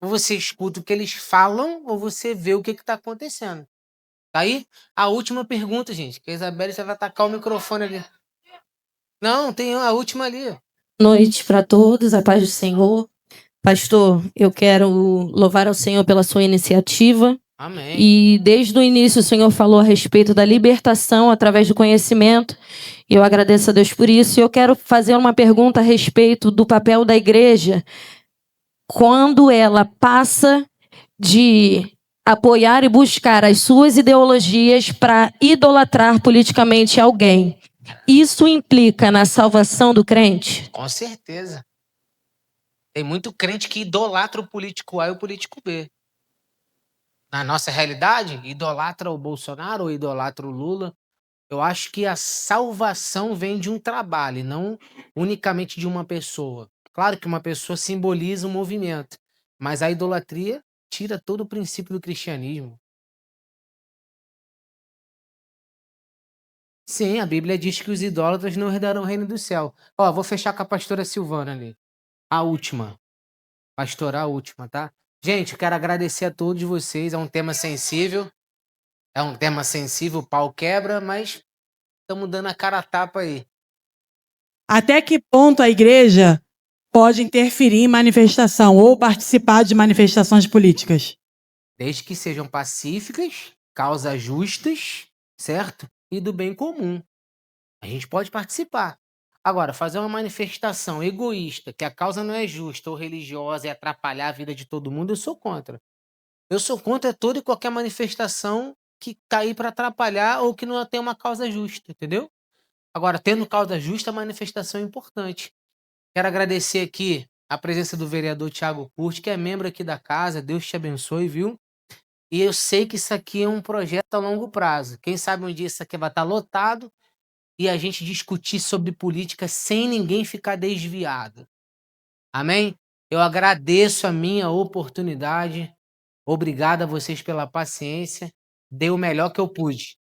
Ou você escuta o que eles falam, ou você vê o que está acontecendo. Tá aí? A última pergunta, gente, que a Isabelle já vai tacar o microfone ali. Não, tem a última ali. Noite para todos, a paz do Senhor. Pastor, eu quero louvar ao Senhor pela sua iniciativa. Amém. E desde o início o Senhor falou a respeito da libertação através do conhecimento. E eu agradeço a Deus por isso. E eu quero fazer uma pergunta a respeito do papel da igreja quando ela passa de apoiar e buscar as suas ideologias para idolatrar politicamente alguém. Isso implica na salvação do crente? Com certeza. Tem muito crente que idolatra o político A e o político B. Na nossa realidade, idolatra o Bolsonaro ou idolatra o Lula. Eu acho que a salvação vem de um trabalho, e não unicamente de uma pessoa. Claro que uma pessoa simboliza um movimento, mas a idolatria tira todo o princípio do cristianismo. Sim, a Bíblia diz que os idólatras não herdarão o reino do céu. Ó, vou fechar com a pastora Silvana ali. A última. Pastora, a última, tá? Gente, eu quero agradecer a todos vocês. É um tema sensível. É um tema sensível, o pau quebra, mas estamos dando a cara a tapa aí. Até que ponto a igreja pode interferir em manifestação ou participar de manifestações políticas? Desde que sejam pacíficas, causas justas, certo? E do bem comum. A gente pode participar. Agora, fazer uma manifestação egoísta, que a causa não é justa ou religiosa e atrapalhar a vida de todo mundo, eu sou contra. Eu sou contra toda e qualquer manifestação que tá aí para atrapalhar ou que não tem uma causa justa, entendeu? Agora, tendo causa justa, a manifestação é importante. Quero agradecer aqui a presença do vereador Thiago Curti, que é membro aqui da casa. Deus te abençoe, viu? E eu sei que isso aqui é um projeto a longo prazo. Quem sabe um dia isso aqui vai estar lotado e a gente discutir sobre política sem ninguém ficar desviado. Amém? Eu agradeço a minha oportunidade. Obrigado a vocês pela paciência. Dei o melhor que eu pude.